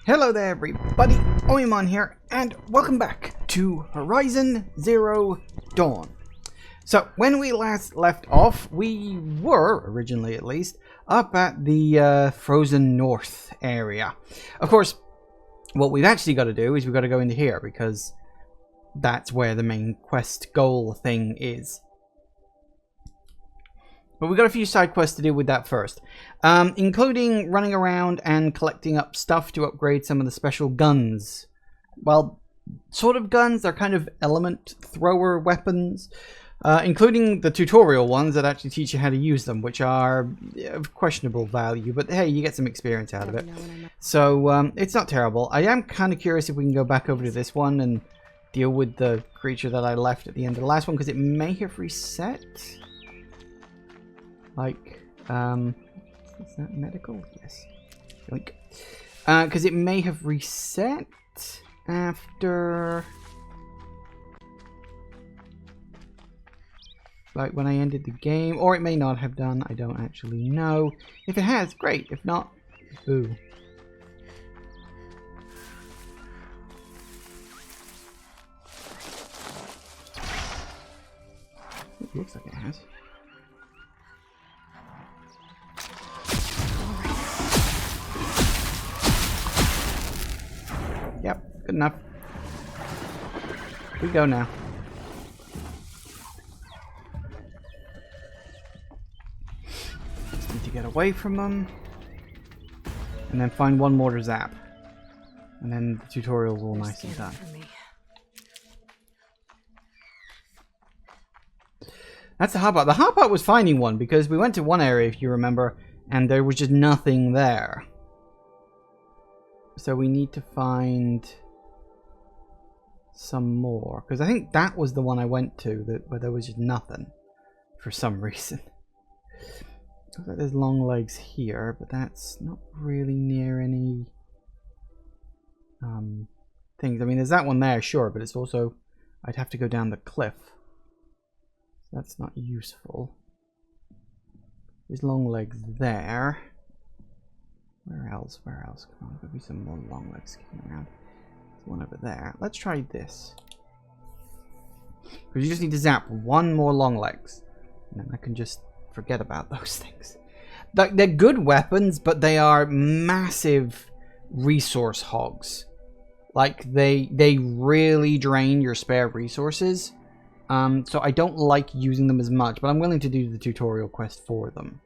Hello there everybody, Oimon here, and welcome back to Horizon Zero Dawn. So, when we last left off, we were, originally at least, up at the Frozen North area. Of course, what we've actually got to do is we've got to go into here, because that's where the main quest goal thing is. But we've got a few side quests to do with that first. Including running around and collecting up stuff to upgrade some of the special guns. Well, sort of guns, they're kind of element thrower weapons. Including the tutorial ones that actually teach you how to use them, which are of questionable value. But hey, you get some experience out of it. So it's not terrible. I am kind of curious if we can go back over to this one and deal with the creature that I left at the end of the last one. Because it may have reset. Like, is that medical? Yes. Because it may have reset after, like, when I ended the game, or it may not have done. I don't actually know. If it has, great. If not, boo. It looks like it has. Yep, good enough. We go now. Just need to get away from them. And then find one more to zap. And then the tutorial's all nice and done. That's the hard part. The hard part was finding one, because we went to one area, if you remember, and there was just nothing there. So we need to find some more, because I think that was the one I went to where there was just nothing for some reason. Looks like there's long legs here, but that's not really near any things. I mean, there's that one there, sure, but it's also, I'd have to go down the cliff. That's not useful. There's long legs there. Where else? Where else? Come on, there'll be some more long legs kicking around. There's one over there. Let's try this. Because you just need to zap one more long legs. And then I can just forget about those things. They're good weapons, but they are massive resource hogs. Like, they really drain your spare resources. So I don't like using them as much, but I'm willing to do the tutorial quest for them.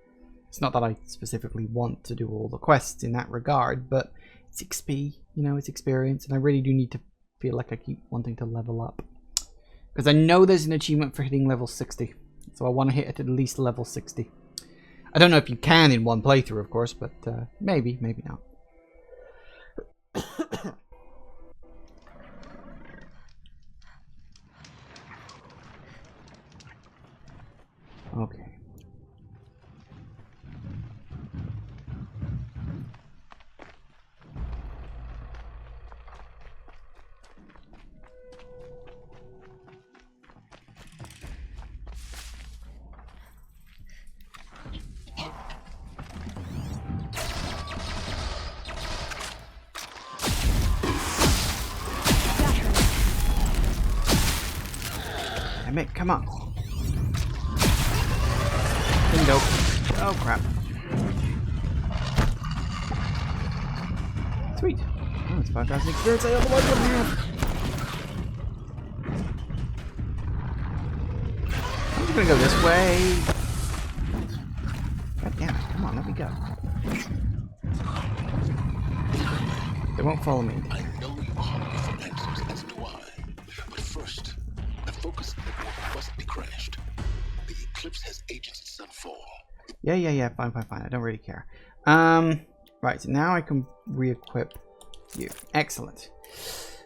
It's not that I specifically want to do all the quests in that regard, but it's XP, you know, it's experience, and I really do need to feel like I keep wanting to level up. Because I know there's an achievement for hitting level 60, so I want to hit it at least level 60. I don't know if you can in one playthrough, of course, but maybe, maybe not. Okay. Damn it, come on. Window. Oh crap. Sweet. Oh, it's 5,000 experience I otherwise wouldn't have. I'm just gonna go this way. God damn it, come on, let me go. They won't follow me. I know you are hungry for answers, as do I. But first, the focus network must be crashed. The eclipse has agents at Sunfall. Yeah, fine. I don't really care. Right, so now I can re-equip you. Excellent.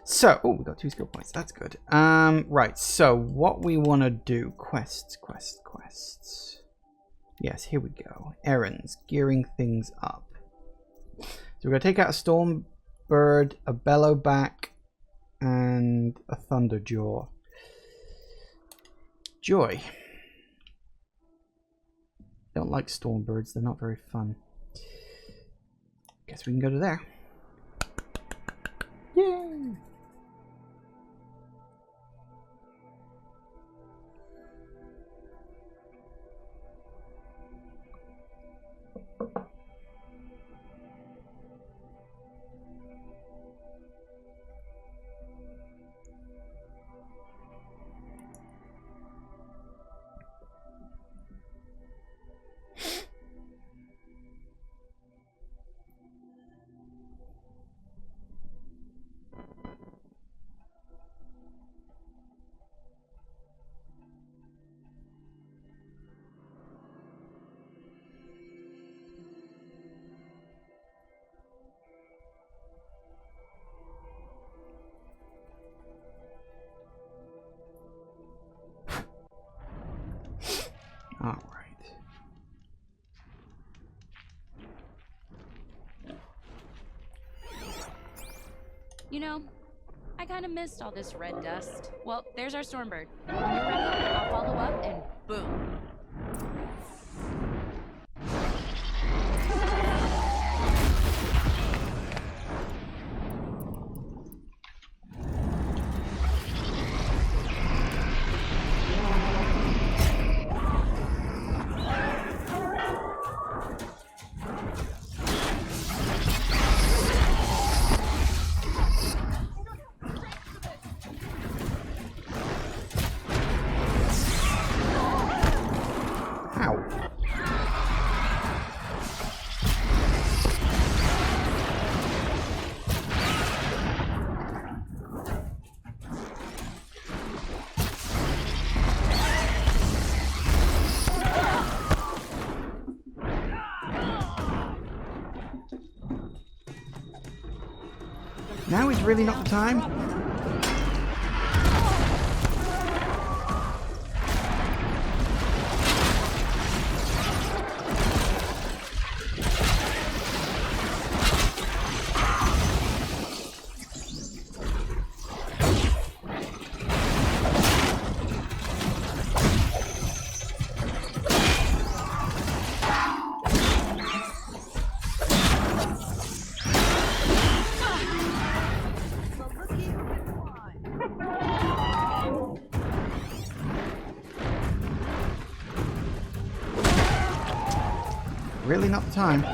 So, oh, we got 2 skill points. That's good. Right, so what we want to do. Quests. Yes, here we go. Errands. Gearing things up. So we're going to take out a Stormbird, a Bellowback, and a Thunderjaw. Joy. Don't like Stormbirds, they're not very fun. Guess we can go to there. Yay! All right. You know, I kind of missed all this red dust. Well, there's our Stormbird. When you're ready, I'll follow up and boom. Now is really not the time. Really not the time.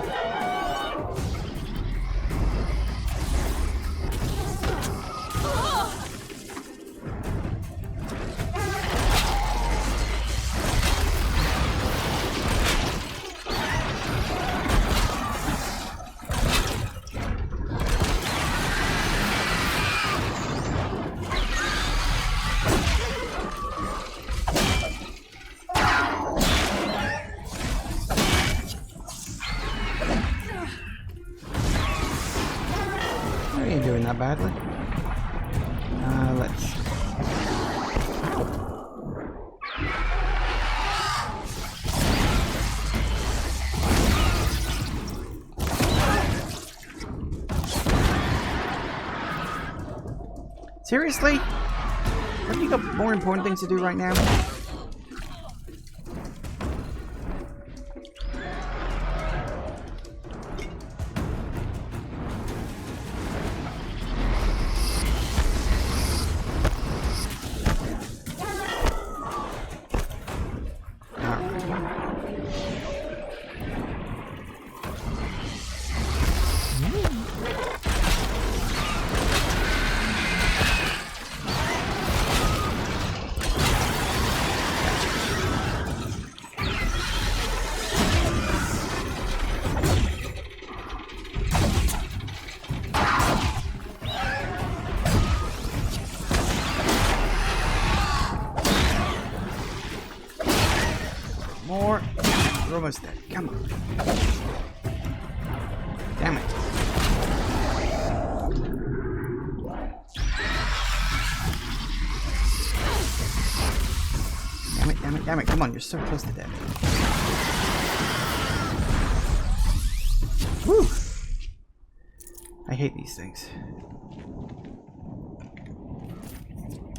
Doing that badly. Let's. Seriously? Have you got more important things to do right now? More. We're almost dead. Come on. Damn it. Damn it, damn it, damn it. Come on, you're so close to death. Woo! I hate these things.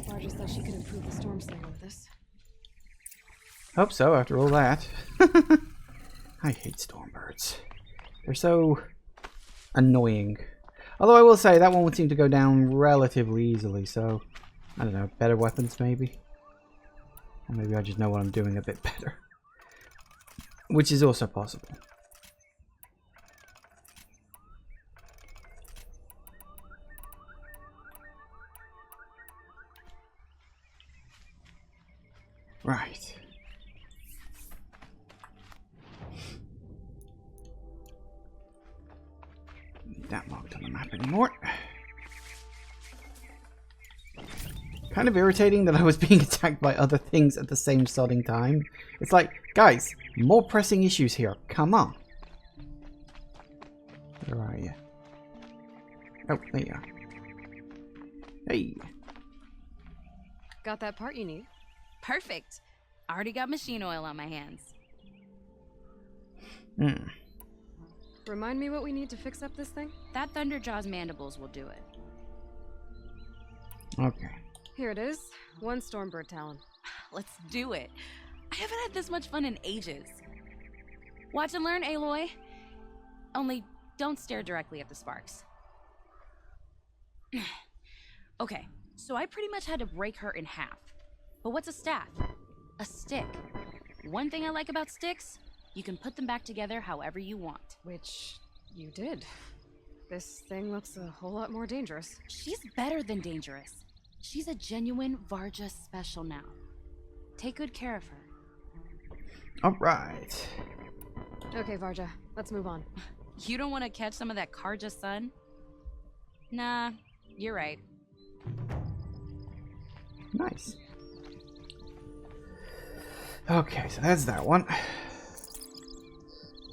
Marge thought she could improve the storm slinger with us. Hope so, after all that. I hate Stormbirds. They're so annoying. Although I will say that one would seem to go down relatively easily, so I don't know, better weapons maybe? Or maybe I just know what I'm doing a bit better. Which is also possible. Right. Need that marked on the map anymore. Kind of irritating that I was being attacked by other things at the same sodding time. It's like, guys, more pressing issues here. Come on. Where are you? Oh, there you are. Hey. Got that part you need? Perfect. Already got machine oil on my hands. Hmm. Remind me what we need to fix up this thing? That Thunderjaw's mandibles will do it. Okay. Here it is. 1 Stormbird talon. Let's do it. I haven't had this much fun in ages. Watch and learn, Aloy. Only don't stare directly at the sparks. Okay, so I pretty much had to break her in half. But what's a staff? A stick. One thing I like about sticks, you can put them back together however you want. Which you did. This thing looks a whole lot more dangerous. She's better than dangerous. She's a genuine Varja special now. Take good care of her. Alright. Okay, Varja, let's move on. You don't want to catch some of that Karja sun? Nah, you're right. Nice. Okay, so that's that one. A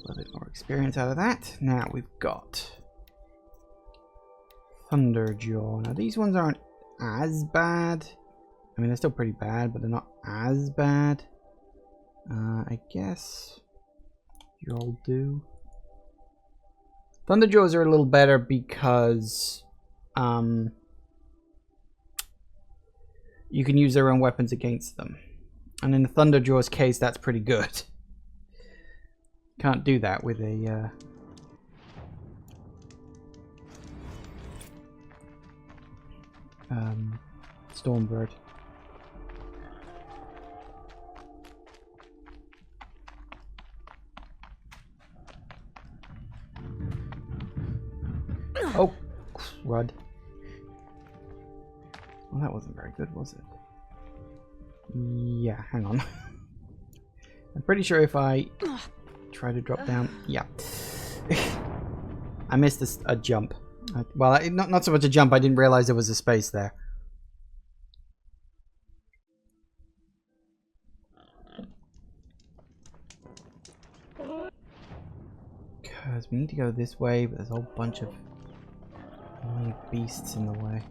little bit more experience out of that. Now we've got Thunderjaw. Now these ones aren't as bad. I mean, they're still pretty bad, but they're not as bad. I guess you'll do. Thunderjaws are a little better because you can use their own weapons against them. And in the Thunderjaw's case, that's pretty good. Can't do that with a Stormbird. Oh, crud. Well, that wasn't very good, was it? Yeah, hang on. I'm pretty sure if I try to drop down... Yeah. I missed a jump. Well, not so much a jump, I didn't realize there was a space there. Because we need to go this way, but there's a whole bunch of annoying beasts in the way.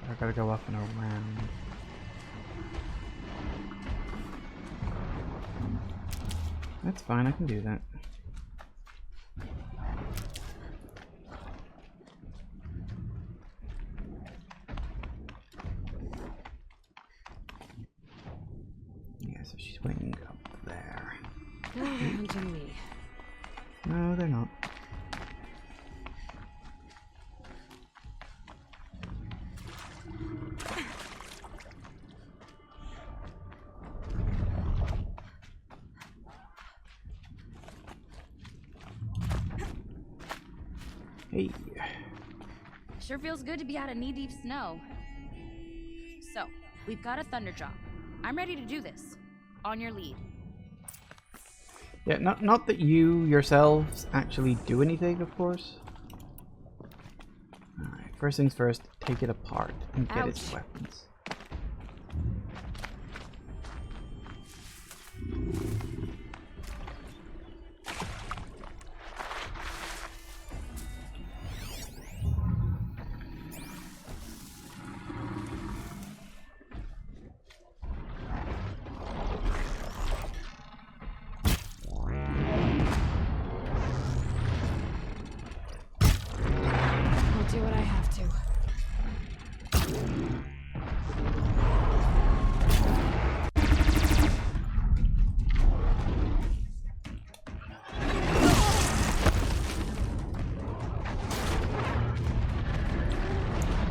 I gotta go up and around. That's fine, I can do that. Yeah, so she's waiting up there. To me. No, they're not. Hey. Sure feels good to be out of knee-deep snow. So, we've got a thunder drop. I'm ready to do this. On your lead. Yeah, not that you yourselves actually do anything, of course. Alright, first things first, take it apart and get its Ouch. weapons. I'll do what I have to.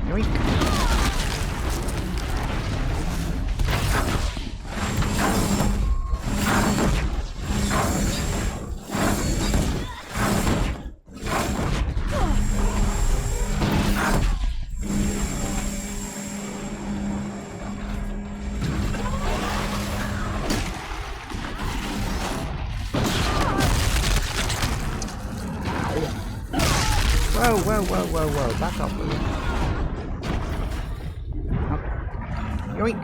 Yoink. Whoa, whoa, whoa, whoa, whoa. Back up, will you? Up. Yoink.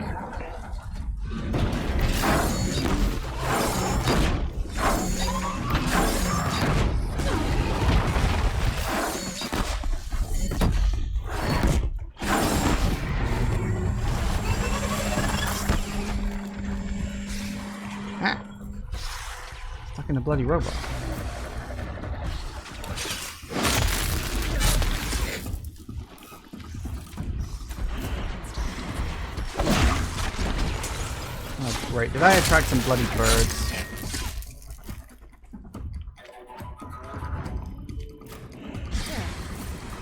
Ah. Stuck in a bloody robot. Oh, great. Did I attract some bloody birds? Yeah.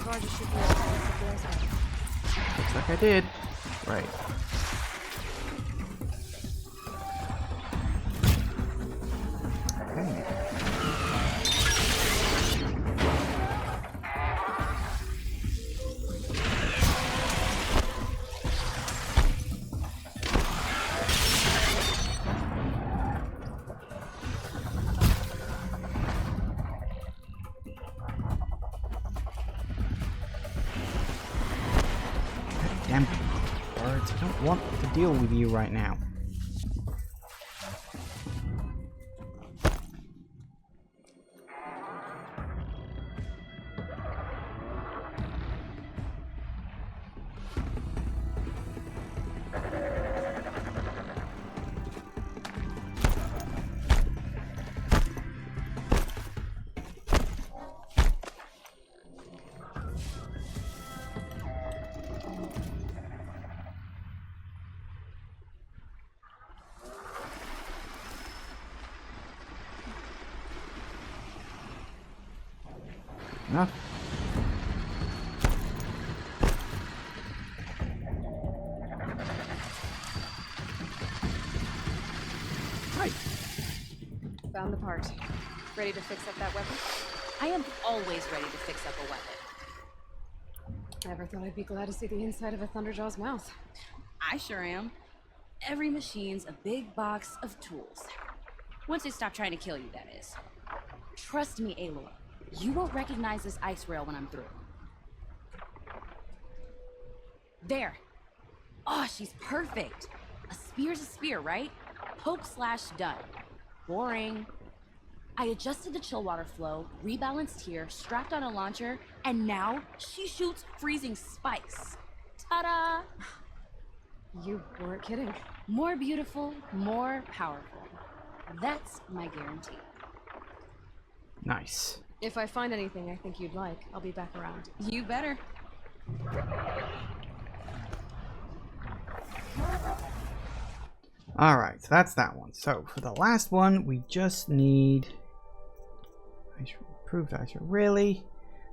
Car just should be able to pick the rest up. Looks like I did. Right. Okay. Damn birds. I don't want to deal with you right now. Enough. Right. Found the part. Ready to fix up that weapon? I am always ready to fix up a weapon. Never thought I'd be glad to see the inside of a Thunderjaw's mouth. I sure am. Every machine's a big box of tools. Once they stop trying to kill you, that is. Trust me, Aloy. You won't recognize this ice rail when I'm through. There. Oh, she's perfect. A spear's a spear, right? Poke slash done. Boring. I adjusted the chill water flow, rebalanced here, strapped on a launcher, and now she shoots freezing spikes. Ta-da! You weren't kidding. More beautiful, more powerful. That's my guarantee. Nice. If I find anything I think you'd like, I'll be back around. You better. Alright, so that's that one. So, for the last one, we just need... improved ice rail. Really?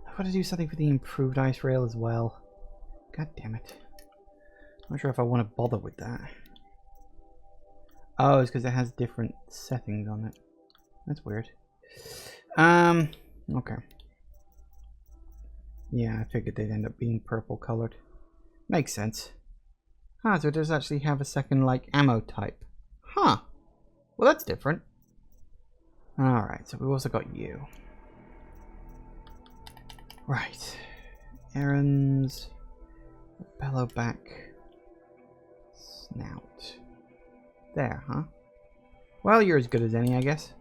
I've got to do something for the improved ice rail as well. God damn it. I'm not sure if I want to bother with that. Oh, it's because it has different settings on it. That's weird. Okay. Yeah, I figured they'd end up being purple colored. Makes sense. Ah, so it does actually have a second, like, ammo type. Huh. Well, that's different. Alright, so we've also got you. Right. Errands. Bellow back. Snout. There, huh? Well, you're as good as any, I guess.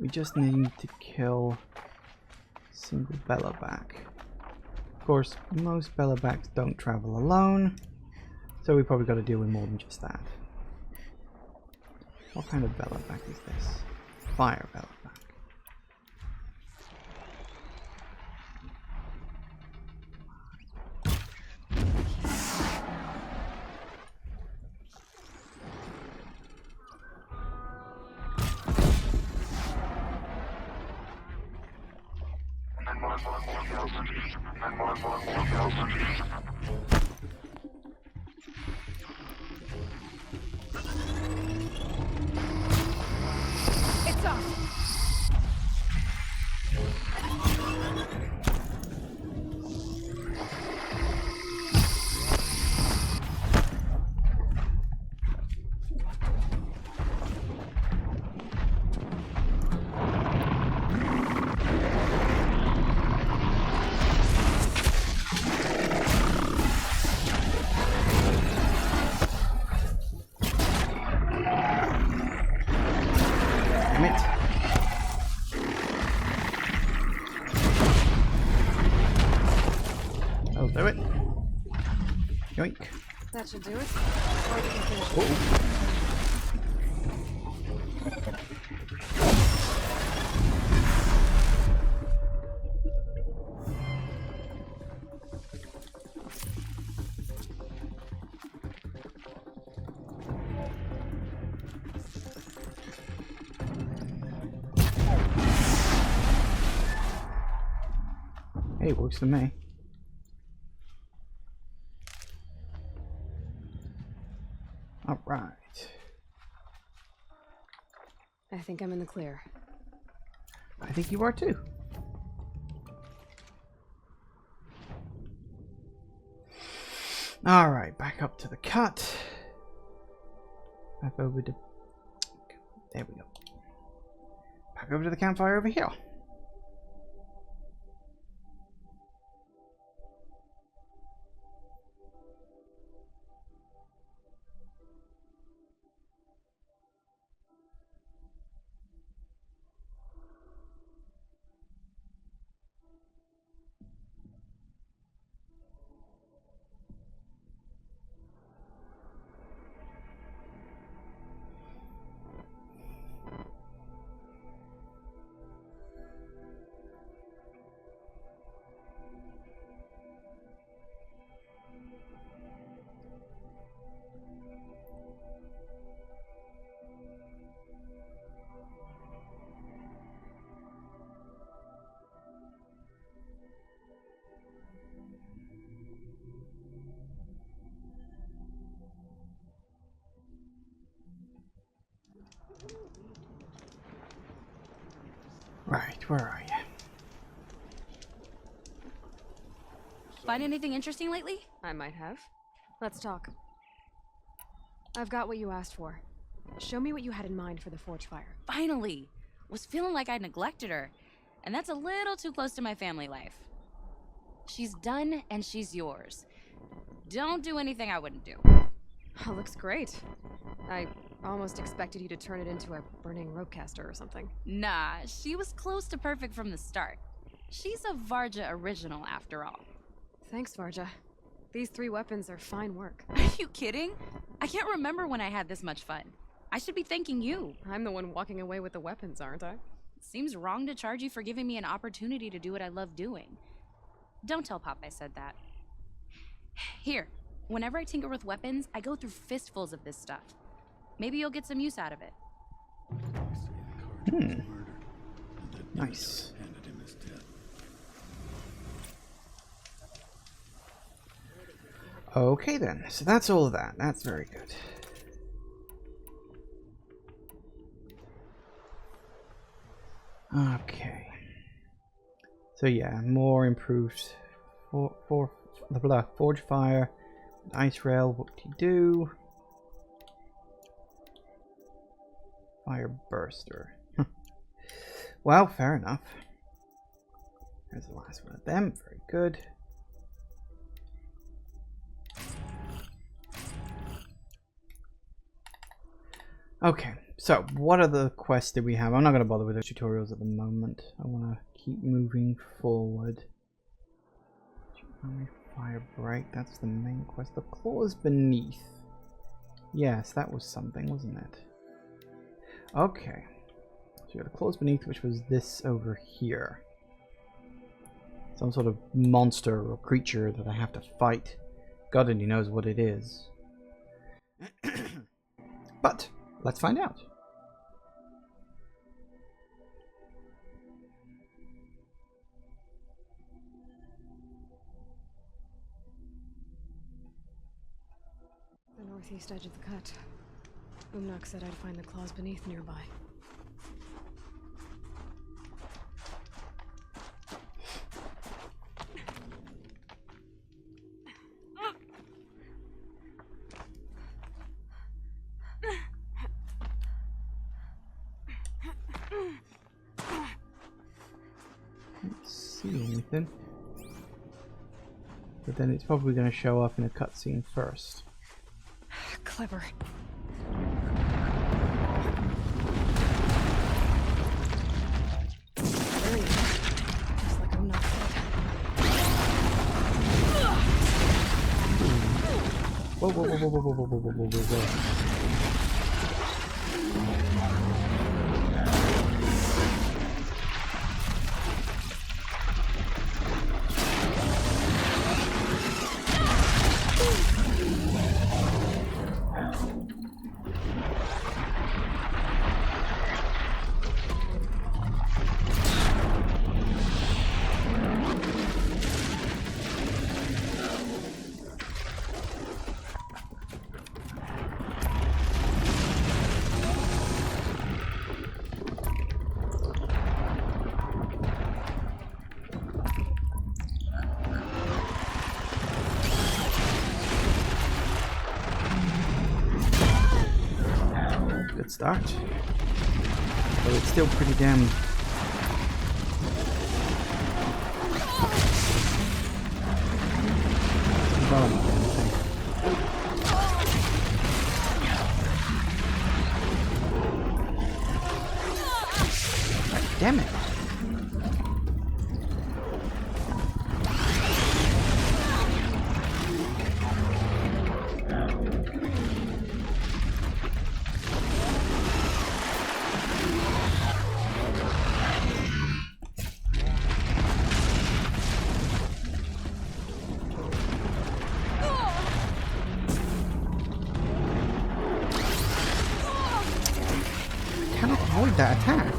We just need to kill single bellowback. Of course, most bellowbacks don't travel alone, so we probably got to deal with more than just that. What kind of bellowback is this? Fire bellowback. It's off. Damn it. That'll do it. Yoink. That should do it. Or we can finish it. Oh. Hey, works for me. All right. I think I'm in the clear. I think you are too. All right, back up to the cut. Back over to. There we go. Back over to the campfire over here. Right, where are you? Find anything interesting lately? I might have. Let's talk. I've got what you asked for. Show me what you had in mind for the forge fire. Finally! Was feeling like I neglected her. And that's a little too close to my family life. She's done and she's yours. Don't do anything I wouldn't do. Oh, looks great. I almost expected you to turn it into a burning ropecaster or something. Nah, she was close to perfect from the start. She's a Varja original after all. Thanks, Varja. These 3 weapons are fine work. Are you kidding? I can't remember when I had this much fun. I should be thanking you. I'm the one walking away with the weapons, aren't I? Seems wrong to charge you for giving me an opportunity to do what I love doing. Don't tell Pop I said that. Here, whenever I tinker with weapons, I go through fistfuls of this stuff. Maybe you'll get some use out of it. Nice. Okay then, so that's all of that. That's very good. Okay. So yeah, more improved forge fire, ice rail, what do you do? Fire burster. Well, fair enough. There's the last one of them, very good. Okay, so what other quests do we have? I'm not going to bother with the tutorials at the moment. I want to keep moving forward. Firebreak, that's the main quest. The claws beneath. Yes, that was something, wasn't it? Okay. So you got the claws beneath, which was this over here. Some sort of monster or creature that I have to fight. God only knows what it is. But let's find out. The northeast edge of the cut. Umnak said I'd find the claws beneath nearby. Anything, but then it's probably going to show up in a cutscene first. Clever. There he is. Just like I'm not dead. Whoa, whoa, whoa, whoa, whoa, whoa, whoa, whoa, whoa, whoa, whoa. Start, but it's still pretty damn damn it. That attack.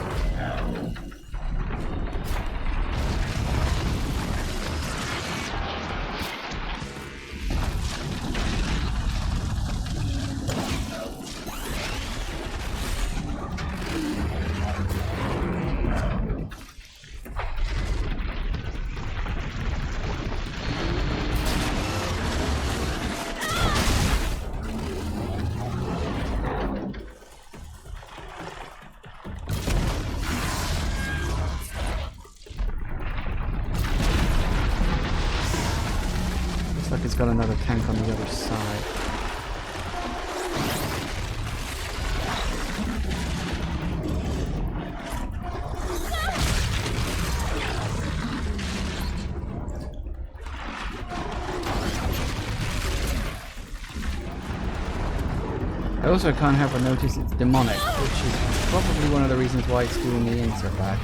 Looks like it's got another tank on the other side. Also, I can't help but notice it's demonic, which is probably one of the reasons why it's doing me in so bad.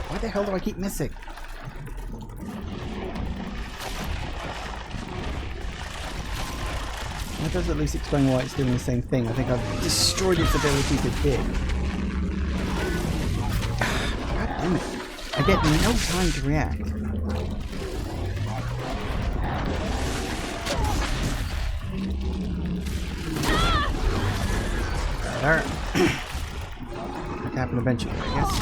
Why the hell do I keep missing? That does at least explain why it's doing the same thing. I think I've destroyed its ability to dig. God damn it. I get no time to react. There. That could happen eventually, I guess.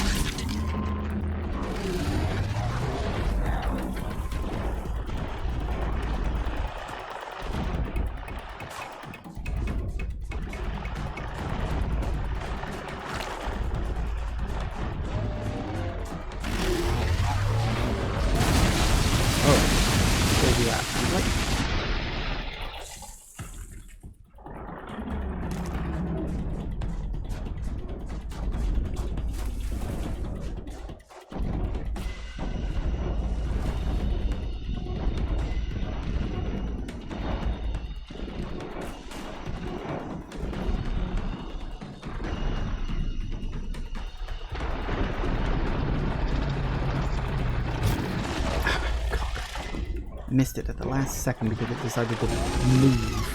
Missed it at the last second because it decided to move.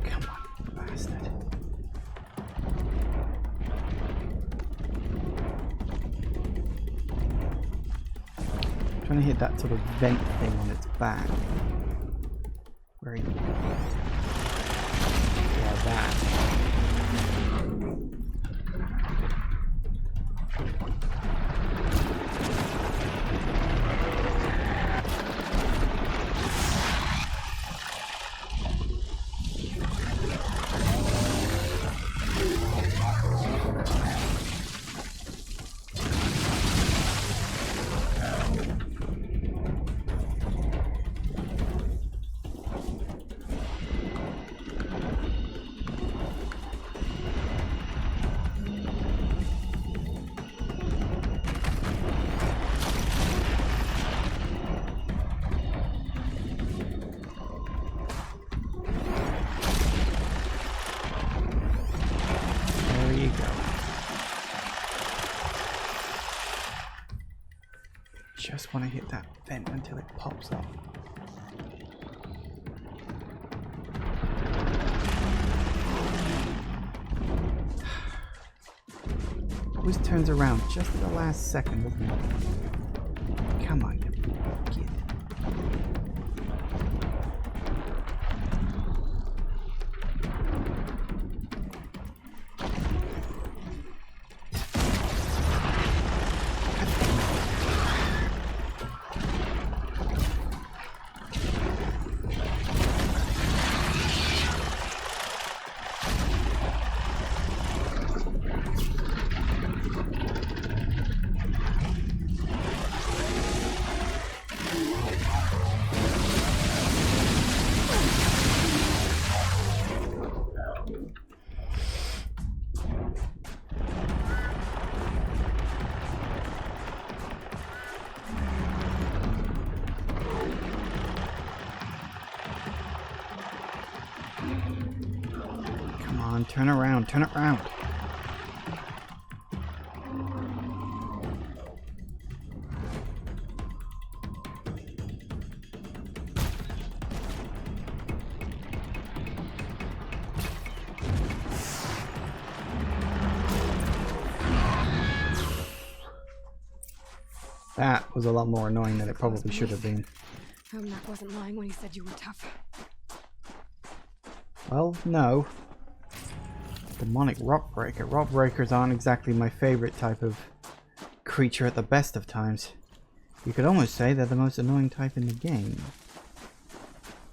Come on, bastard. I'm trying to hit that sort of vent thing on its back. Where are you? Yeah, that. Just want to hit that vent until it pops up. Always turns around just at the last second, doesn't it? Come on, you kid. on, turn around, turn around. That was a lot more annoying than it probably should have been. Mac wasn't lying when he said you were tough. Well, no. Demonic rock breaker. Rock breakers aren't exactly my favorite type of creature at the best of times. You could almost say they're the most annoying type in the game.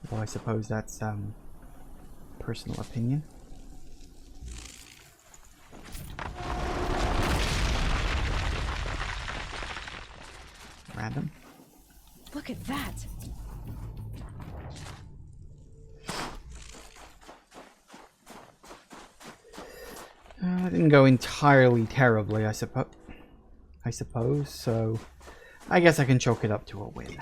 Though I suppose that's personal opinion. Random. Look at that! It didn't go entirely terribly, I suppose, so I guess I can chalk it up to a win.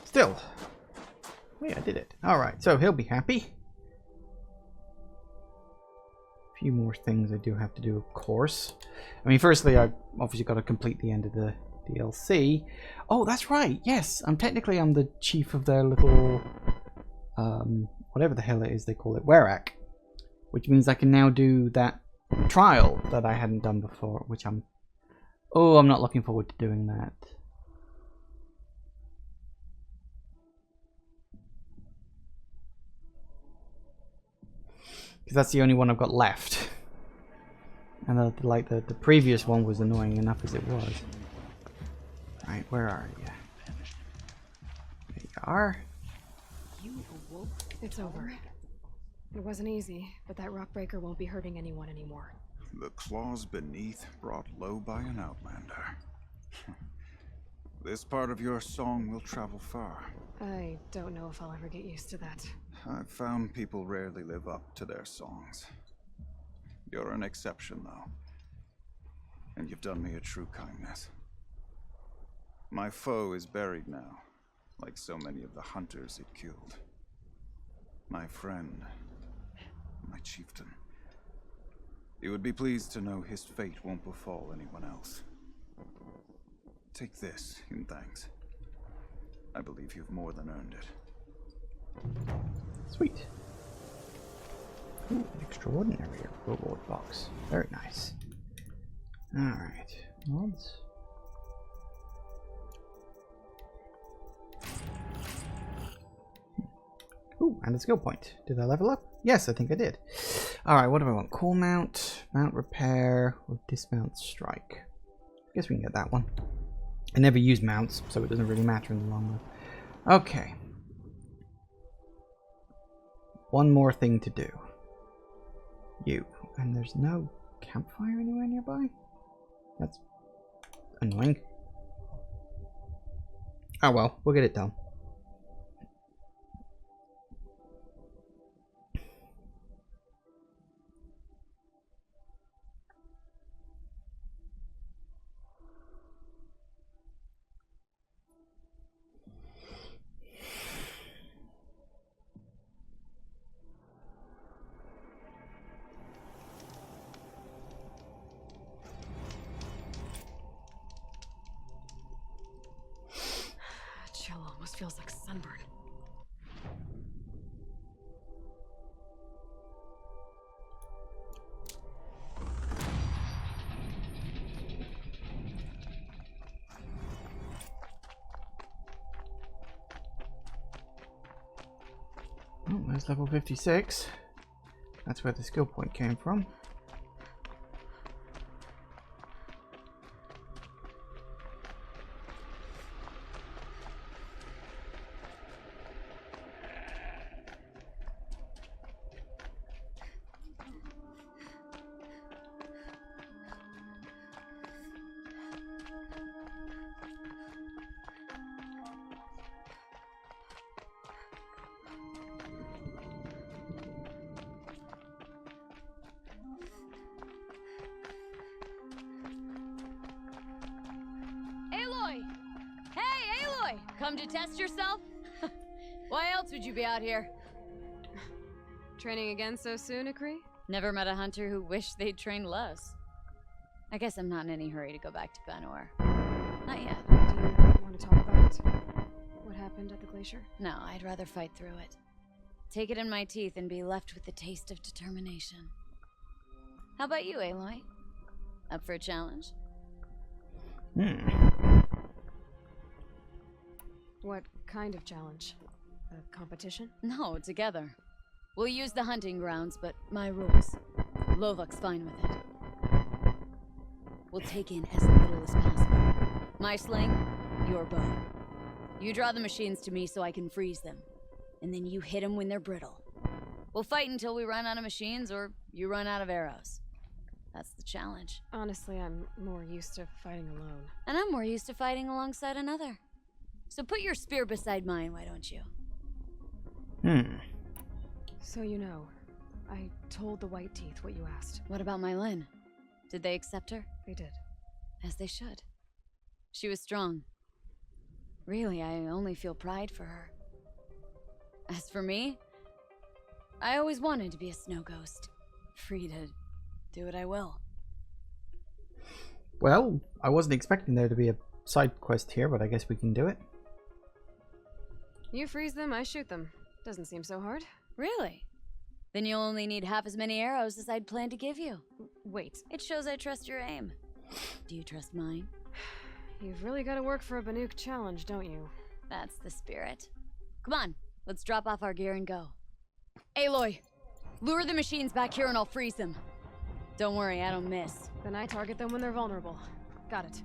Still. Wait, I did it. Alright, so he'll be happy. A few more things I do have to do, of course. I mean, firstly, I've obviously got to complete the end of the DLC. Oh, that's right. Yes, I'm the chief of their little... whatever the hell it is they call it. Werak. Which means I can now do that trial that I hadn't done before, which I'm not looking forward to doing that. Because that's the only one I've got left. And the previous one was annoying enough as it was. Right, where are you? There you are. You awoke. It's over. It wasn't easy, but that rock breaker won't be hurting anyone anymore. The claws beneath brought low by an outlander. This part of your song will travel far. I don't know if I'll ever get used to that. I've found people rarely live up to their songs. You're an exception, though. And you've done me a true kindness. My foe is buried now, like so many of the hunters it killed. My friend, my chieftain. You would be pleased to know his fate won't befall anyone else. Take this in thanks. I believe you've more than earned it. Sweet. Ooh, an extraordinary reward box. Very nice. Alright. Mods. Ooh, and a skill point. Did I level up? Yes, I think I did. Alright, what do I want? Core mount, mount repair, or dismount strike. I guess we can get that one. I never use mounts, so it doesn't really matter in the long run. Okay. One more thing to do. You. And there's no campfire anywhere nearby? That's annoying. Oh well, we'll get it done. Chill almost feels like sunburn. Oh, there's level 56. That's where the skill point came from. Aloy, come to test yourself? Why else would you be out here? Training again so soon, Akri? Never met a hunter who wished they'd trained less. I guess I'm not in any hurry to go back to Banor. Not yet. Do you want to talk about it? What happened at the glacier? No, I'd rather fight through it. Take it in my teeth and be left with the taste of determination. How about you, Aloy? Up for a challenge? What kind of challenge? A competition? No, together. We'll use the hunting grounds, but my rules. Lovok's fine with it. We'll take in as little as possible. My sling, your bow. You draw the machines to me so I can freeze them. And then you hit them when they're brittle. We'll fight until we run out of machines or you run out of arrows. That's the challenge. Honestly, I'm more used to fighting alone. And I'm more used to fighting alongside another. So put your spear beside mine, why don't you? So you know, I told the White Teeth what you asked. What about my Lynn? Did they accept her? They did. As they should. She was strong. Really, I only feel pride for her. As for me, I always wanted to be a snow ghost. Free to do what I will. Well, I wasn't expecting there to be a side quest here, but I guess we can do it. You freeze them, I shoot them. Doesn't seem so hard. Really? Then you'll only need half as many arrows as I'd planned to give you. Wait, It shows I trust your aim. Do you trust mine? you've really got to work for a Banuk challenge, don't you? That's the spirit. Come on, let's drop off our gear and go. Aloy, lure the machines back here and I'll freeze them. Don't worry, I don't miss. Then I target them when they're vulnerable. Got it.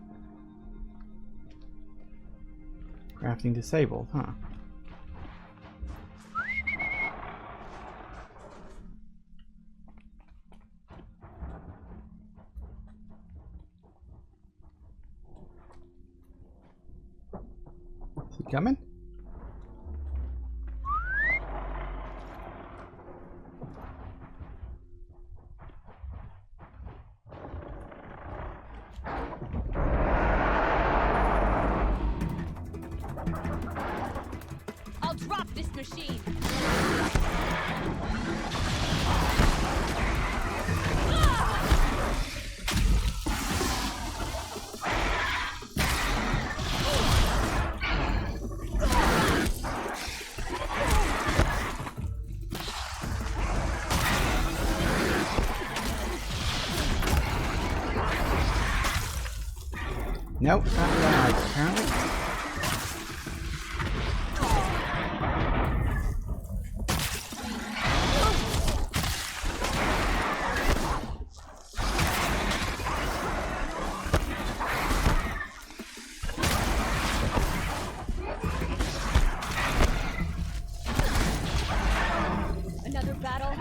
Crafting disabled, huh? Is he coming? I'll drop this machine. Nope, not alive, apparently. Another battle.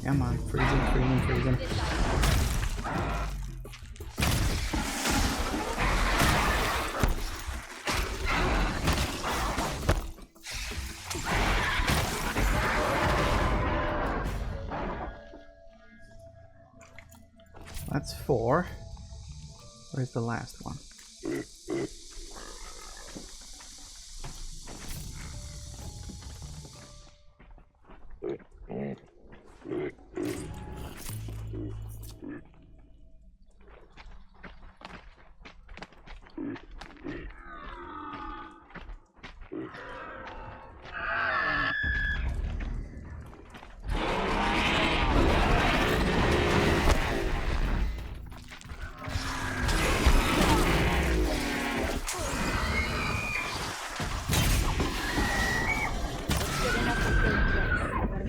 Come on, freezing. That's 4. Where's the last one?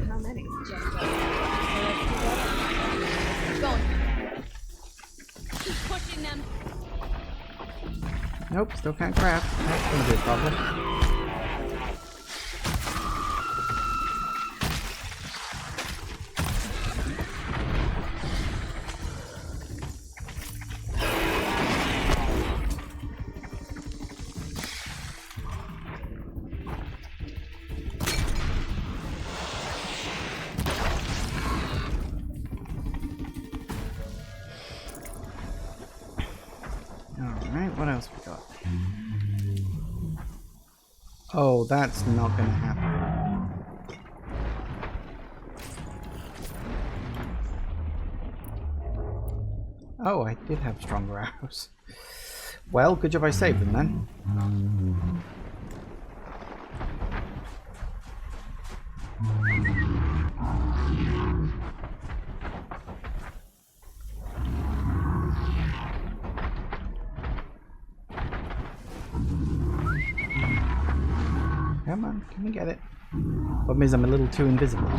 How many? Going. Keep pushing them. Nope, still can't craft. That's gonna be a problem. Oh, that's not gonna happen. Oh, I did have stronger arrows. Well, good job I saved them then. Come on, can we get it? Problem is I'm a little too invisible.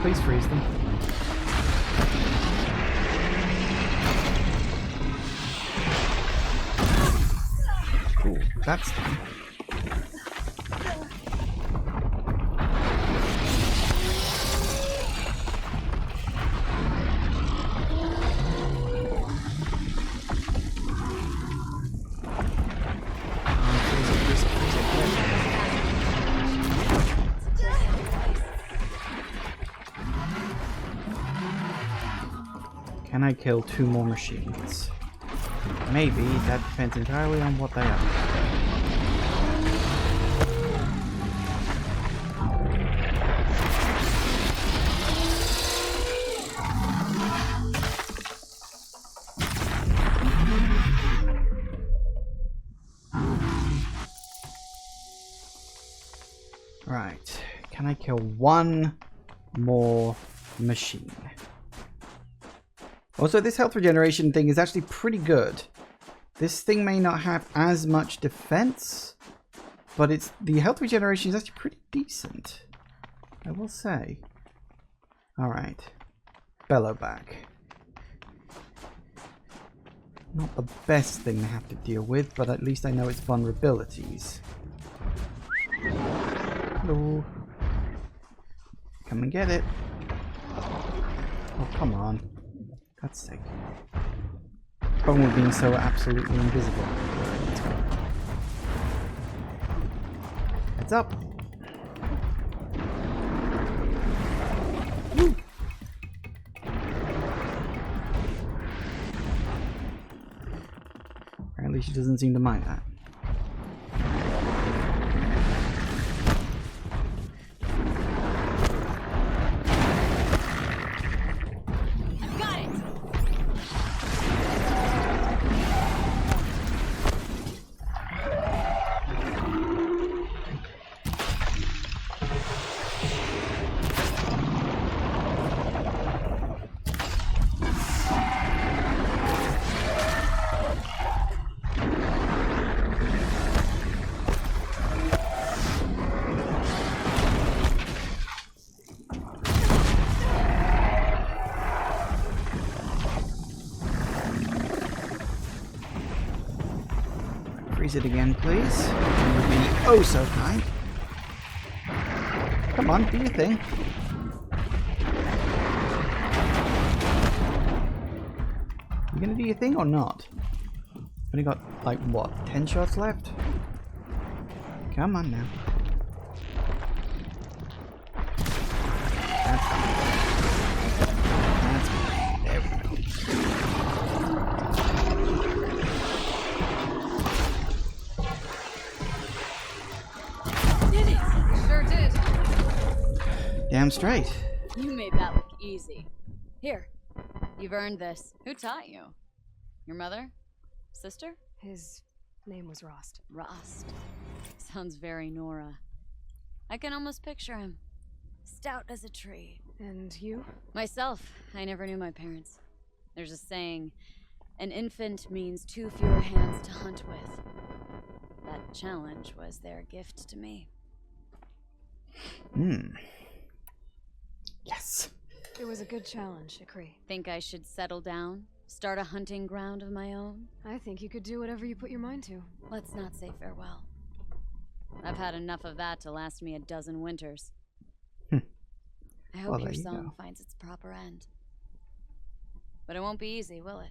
Please freeze them. Cool, that's done. Can I kill 2 more machines? Maybe. That depends entirely on what they are. Right. Can I kill 1 more machine? Also, this health regeneration thing is actually pretty good. This thing may not have as much defense, but the health regeneration is actually pretty decent, I will say. Alright. Bellow back. Not the best thing to have to deal with, but at least I know its vulnerabilities. Hello. Come and get it. Oh, come on. God's sake. Problem with being so absolutely invisible. Let's go. Heads up. Woo. Apparently she doesn't seem to mind that. Freeze it again, please. You would be oh so kind. Come on, do your thing. You gonna do your thing or not? Only got like what, 10 shots left? Come on now. That's fine. That's fine. There we go. Did it! Sure did. Damn straight. You made that look easy. easy. Here, you've earned this. Who taught you? Your mother? Sister? His name was Rost. Rost. Sounds very Nora. I can almost picture him. Stout as a tree. And you? Myself, I never knew my parents. There's a saying, an infant means 2 fewer hands to hunt with. That challenge was their gift to me. Yes. It was a good challenge, Ikri. Think I should settle down? Start a hunting ground of my own? I think you could do whatever you put your mind to. Let's not say farewell. I've had enough of that to last me a dozen winters. I hope your song finds its proper end. But it won't be easy, will it?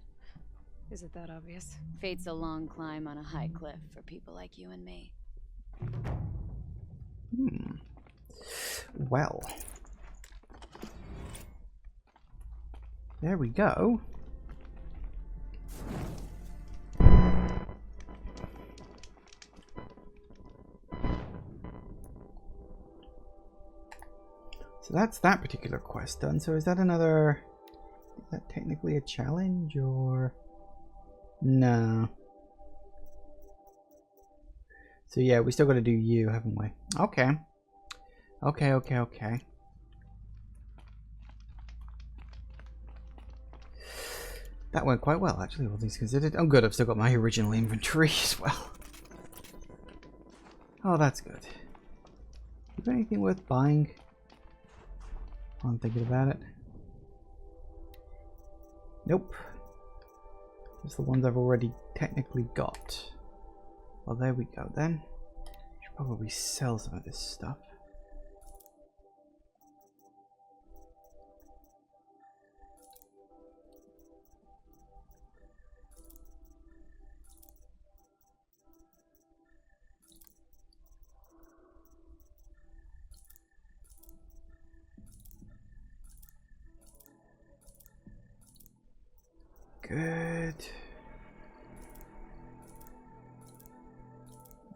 Is it that obvious? Fate's a long climb on a high cliff for people like you and me. Well. There we go. So that's that particular quest done. So is that another... Is that technically a challenge or... No. So yeah, we still got to do you, haven't we? Okay. Okay. That went quite well, actually, all things considered. Oh good, I've still got my original inventory as well. Oh, that's good. Is there anything worth buying? I'm thinking about it. Nope. Just the ones I've already technically got. Well, there we go then. Should probably sell some of this stuff. Good.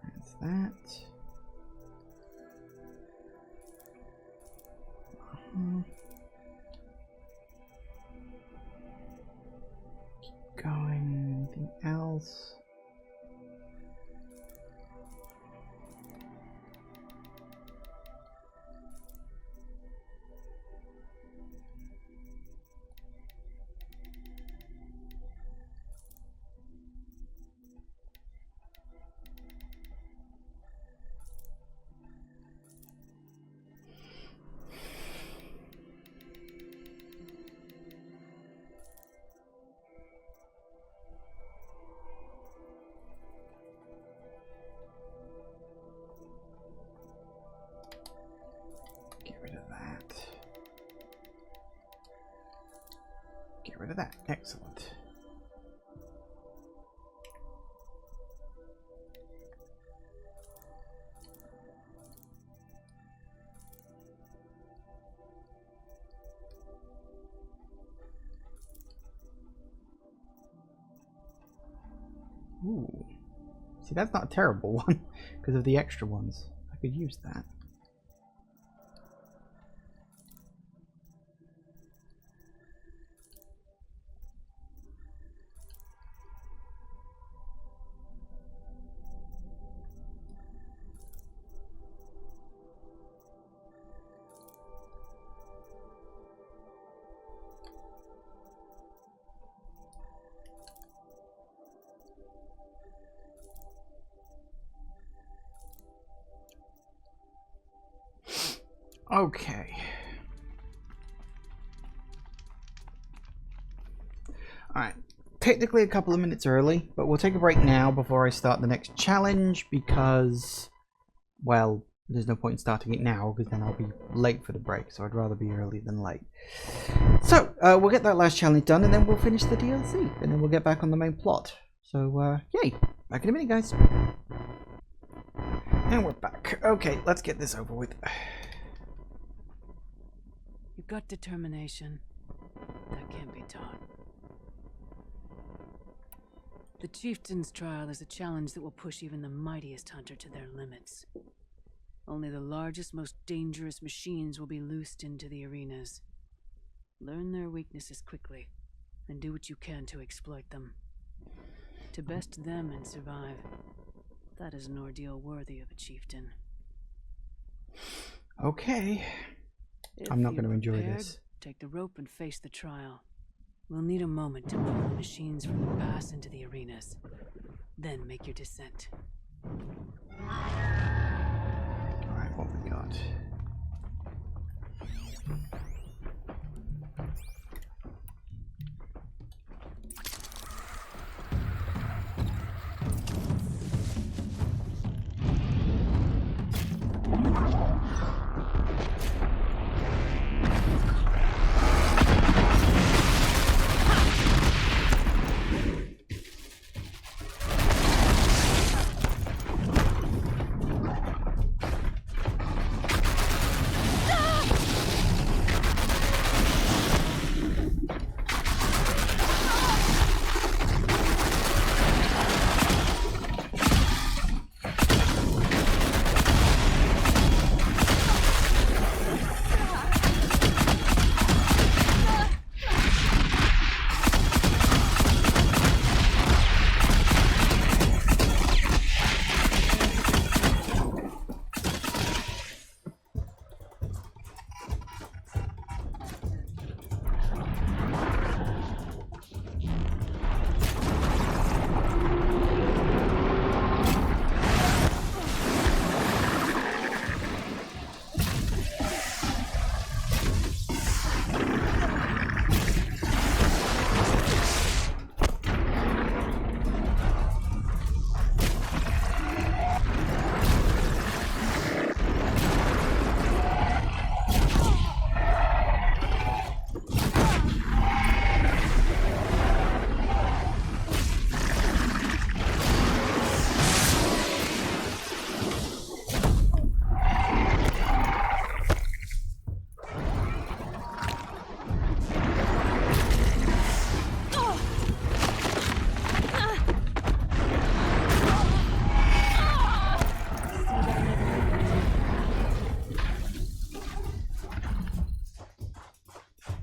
That's that. Keep going. Anything else? Get rid of that. Excellent. Ooh. See, that's not a terrible one because of the extra ones. I could use that. Okay. Alright. Technically a couple of minutes early, but we'll take a break now before I start the next challenge because, well, there's no point in starting it now because then I'll be late for the break, so I'd rather be early than late. So, we'll get that last challenge done and then we'll finish the DLC and then we'll get back on the main plot. So, yay. Back in a minute, guys. And we're back. Okay, let's get this over with. You've got determination. That can't be taught. The Chieftain's trial is a challenge that will push even the mightiest hunter to their limits. Only the largest, most dangerous machines will be loosed into the arenas. Learn their weaknesses quickly, and do what you can to exploit them. To best them and survive, that is an ordeal worthy of a chieftain. Okay. I'm not going to enjoy this. Take the rope and face the trial. We'll need a moment to pull the machines from the pass into the arenas. Then make your descent. Alright, what we got?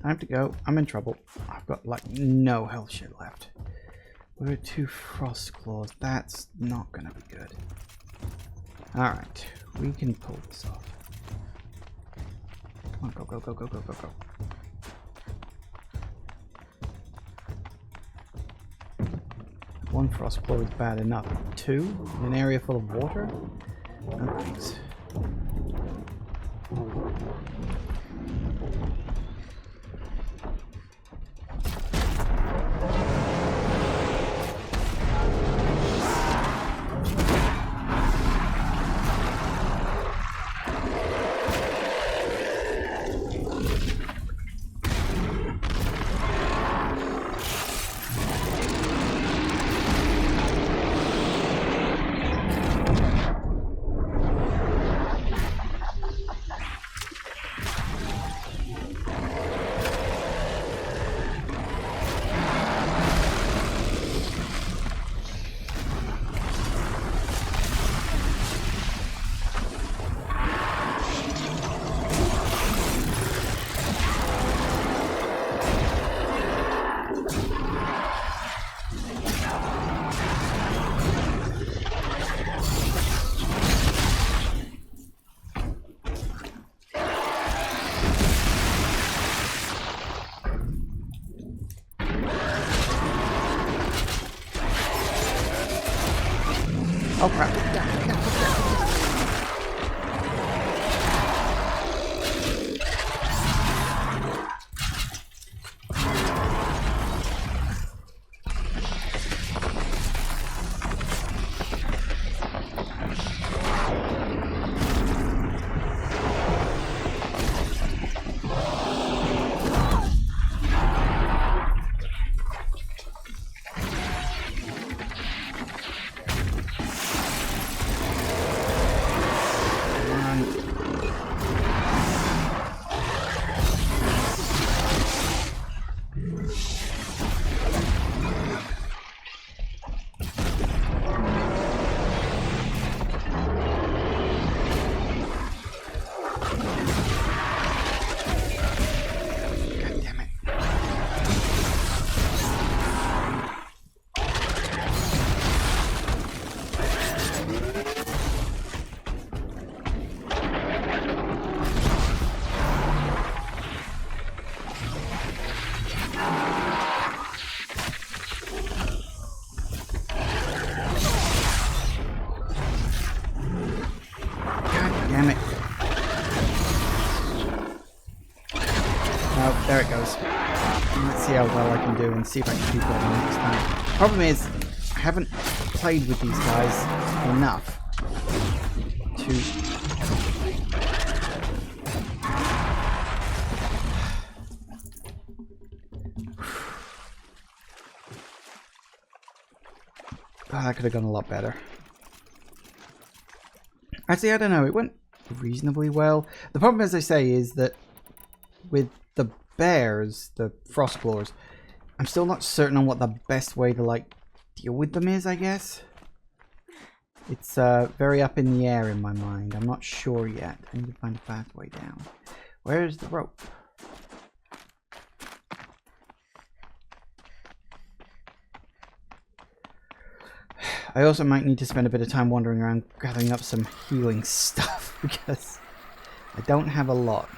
I have to go. I'm in trouble. I've got like no health shit left. What are 2 frost claws? That's not gonna be good. Alright, we can pull this off. Come on, go, go, go, go, go, go, go. One frost claw is bad enough. 2 in an area full of water? No thanks. Oh crap. those. Let's see how well I can do and see if I can keep going next time. Problem is, I haven't played with these guys enough to... Oh, that could have gone a lot better. Actually, I don't know. It went reasonably well. The problem, as I say, is that with the bears, the frostclaws, I'm still not certain on what the best way to, like, deal with them is, I guess. It's very up in the air in my mind. I'm not sure yet. I need to find a pathway down. Where's the rope? I also might need to spend a bit of time wandering around gathering up some healing stuff because I don't have a lot.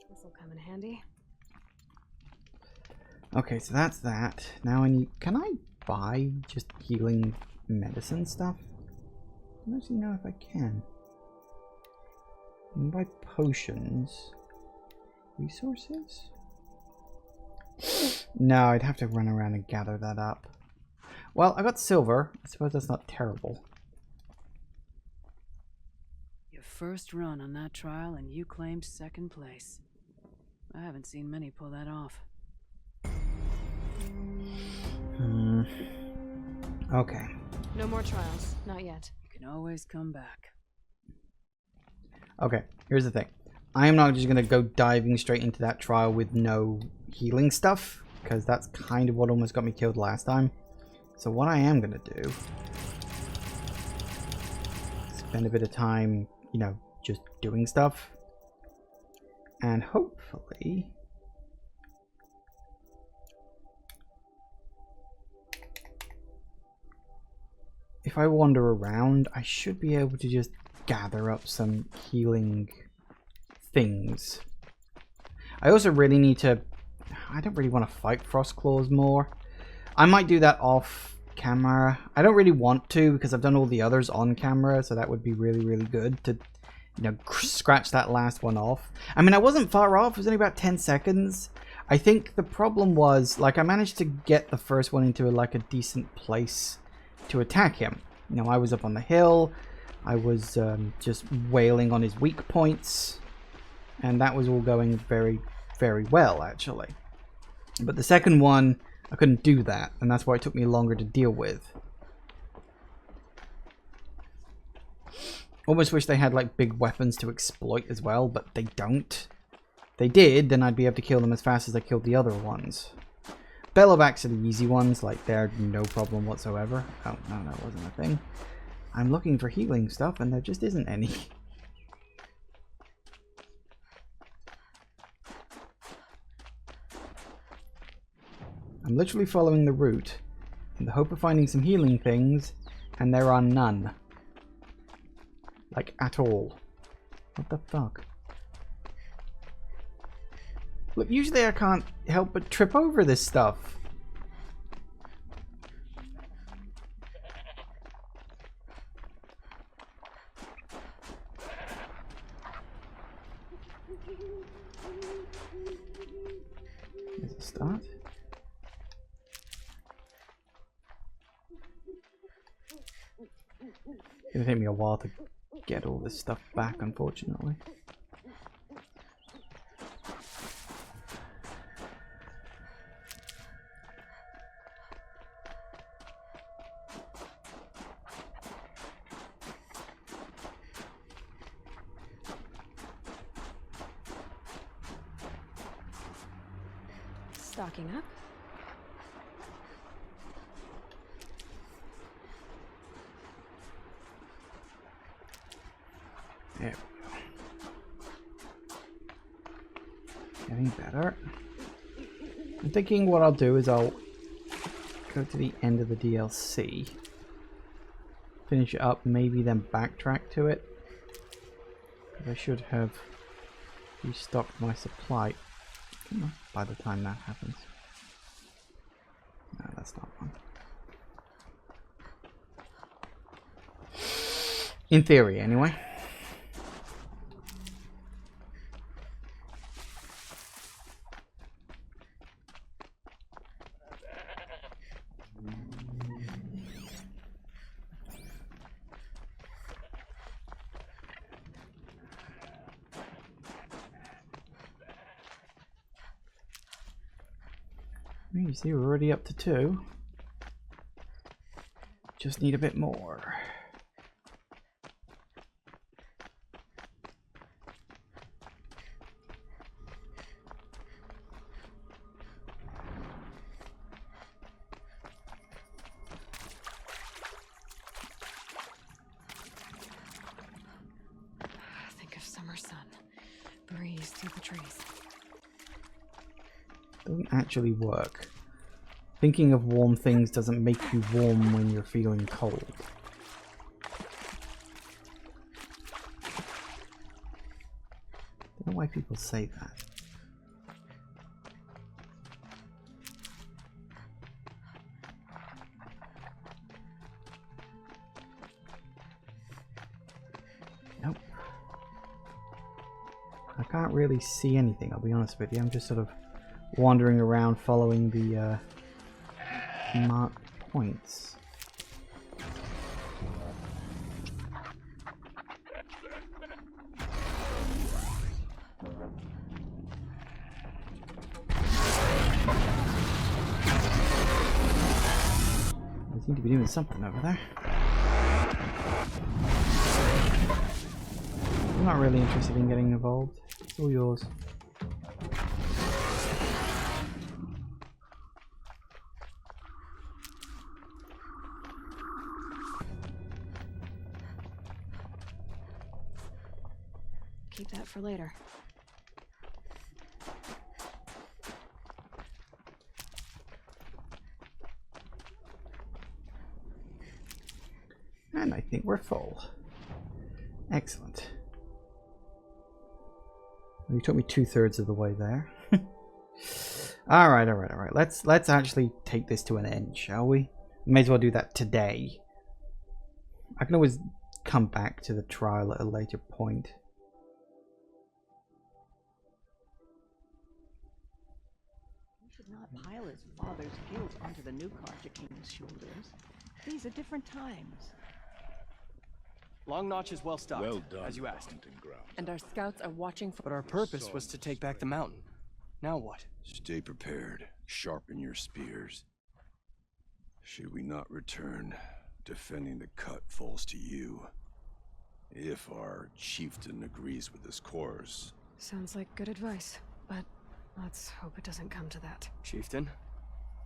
This will come in handy. Okay, so that's that. Now I need... Can I buy just healing medicine stuff? I don't actually know if I can. I can buy potions. Resources? No, I'd have to run around and gather that up. Well, I got silver. I suppose that's not terrible. Your first run on that trial and you claimed second place. I haven't seen many pull that off. Okay. No more trials. Not yet. You can always come back. Okay, here's the thing. I am not just going to go diving straight into that trial with no healing stuff, because that's kind of what almost got me killed last time. So what I am going to do... spend a bit of time, you know, just doing stuff. And hopefully... if I wander around, I should be able to just gather up some healing things. I also really need to... I don't really want to fight Frostclaws more. I might do that off camera. I don't really want to because I've done all the others on camera, so that would be really, really good to, you know, scratch that last one off. I mean, I wasn't far off. It was only about 10 seconds. I think the problem was, like, I managed to get the first one into, like, a decent place to attack him. You know, I was up on the hill. I was just wailing on his weak points. And that was all going very, very well, actually. But the second one, I couldn't do that. And that's why it took me longer to deal with. Almost wish they had, like, big weapons to exploit as well, but they don't. If they did, then I'd be able to kill them as fast as I killed the other ones. Bellowbacks are the easy ones, like they're no problem whatsoever. Oh, no, that wasn't a thing. I'm looking for healing stuff and there just isn't any. I'm literally following the route in the hope of finding some healing things, and there are none. Like, at all. What the fuck? Look, usually I can't help but trip over this stuff. There's a start. It's gonna take me a while to get all this stuff back, unfortunately. Stocking up. There we go. Getting better. I'm thinking what I'll do is I'll go to the end of the DLC finish it up, maybe then backtrack to it. I should have restocked my supply by the time that happens. No, that's not one. In theory, anyway. You see, we're already up to 2. Just need a bit more. Think of summer sun, breeze through the trees. Doesn't actually work. Thinking of warm things doesn't make you warm when you're feeling cold. Don't know why people say that. Nope. I can't really see anything, I'll be honest with you. I'm just sort of wandering around following the marked points. They seem to be doing something over there. I'm not really interested in getting involved. It's all yours. Keep that for later. And I think we're full. Excellent. You took me 2/3 of the way there. all right. Let's actually take this to an end, shall we? May as well do that today. I can always come back to the trial at a later point. He should not pile his father's guilt onto the new Karja King's shoulders. These are different times. Long Notch is well stocked, Well done, as you asked. hunting ground. And our scouts are watching for... But our purpose was to take back the mountain. Now what? Stay prepared. Sharpen your spears. Should we not return, defending the cut falls to you. If our chieftain agrees with this course. Sounds like good advice, but let's hope it doesn't come to that. Chieftain?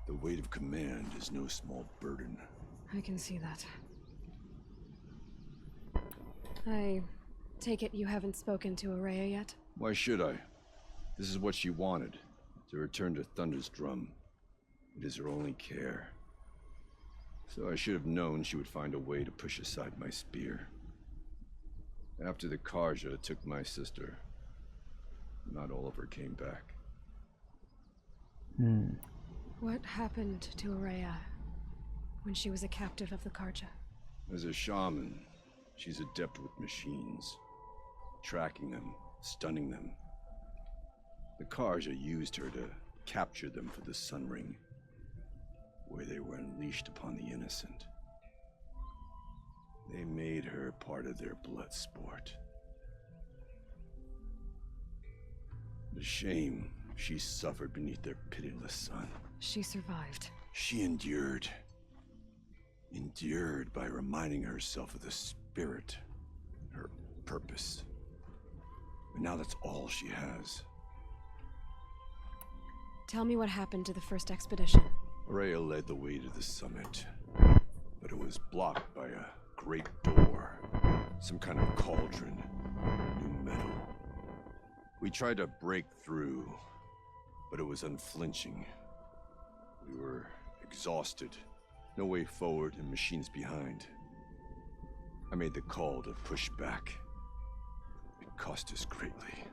The weight of command is no small burden. I can see that. I take it you haven't spoken to Araya yet? Why should I? This is what she wanted, to return to Thunder's drum. It is her only care. So I should have known she would find a way to push aside my spear. After the Karja took my sister, not all of her came back. What happened to Araya when she was a captive of the Karja? As a shaman, she's adept with machines, tracking them, stunning them. The Karja used her to capture them for the Sun Ring, where they were unleashed upon the innocent. They made her part of their blood sport. The shame she suffered beneath their pitiless sun. She survived. She endured. Endured by reminding herself of the spirit, her purpose. But now that's all she has. Tell me what happened to the first expedition. Rhea led the way to the summit, but it was blocked by a great door. Some kind of cauldron, new metal. We tried to break through, but it was unflinching. We were exhausted, no way forward and machines behind. I made the call to push back. It cost us greatly.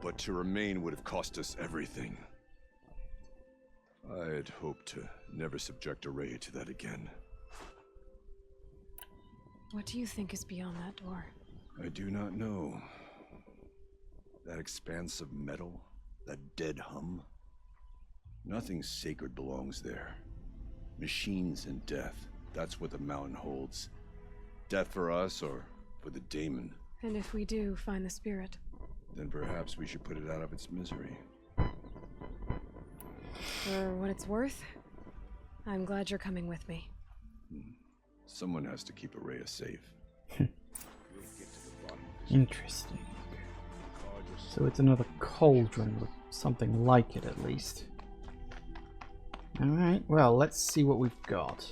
But to remain would have cost us everything. I had hoped to never subject Araya to that again. What do you think is beyond that door? I do not know. That expanse of metal, that dead hum. Nothing sacred belongs there. Machines and death, that's what the mountain holds. Death for us or for the daemon. And if we do find the spirit? Then perhaps we should put it out of its misery. For what it's worth, I'm glad you're coming with me. Someone has to keep Araya safe. Interesting. So it's another cauldron with something like it at least. Alright, well, let's see what we've got.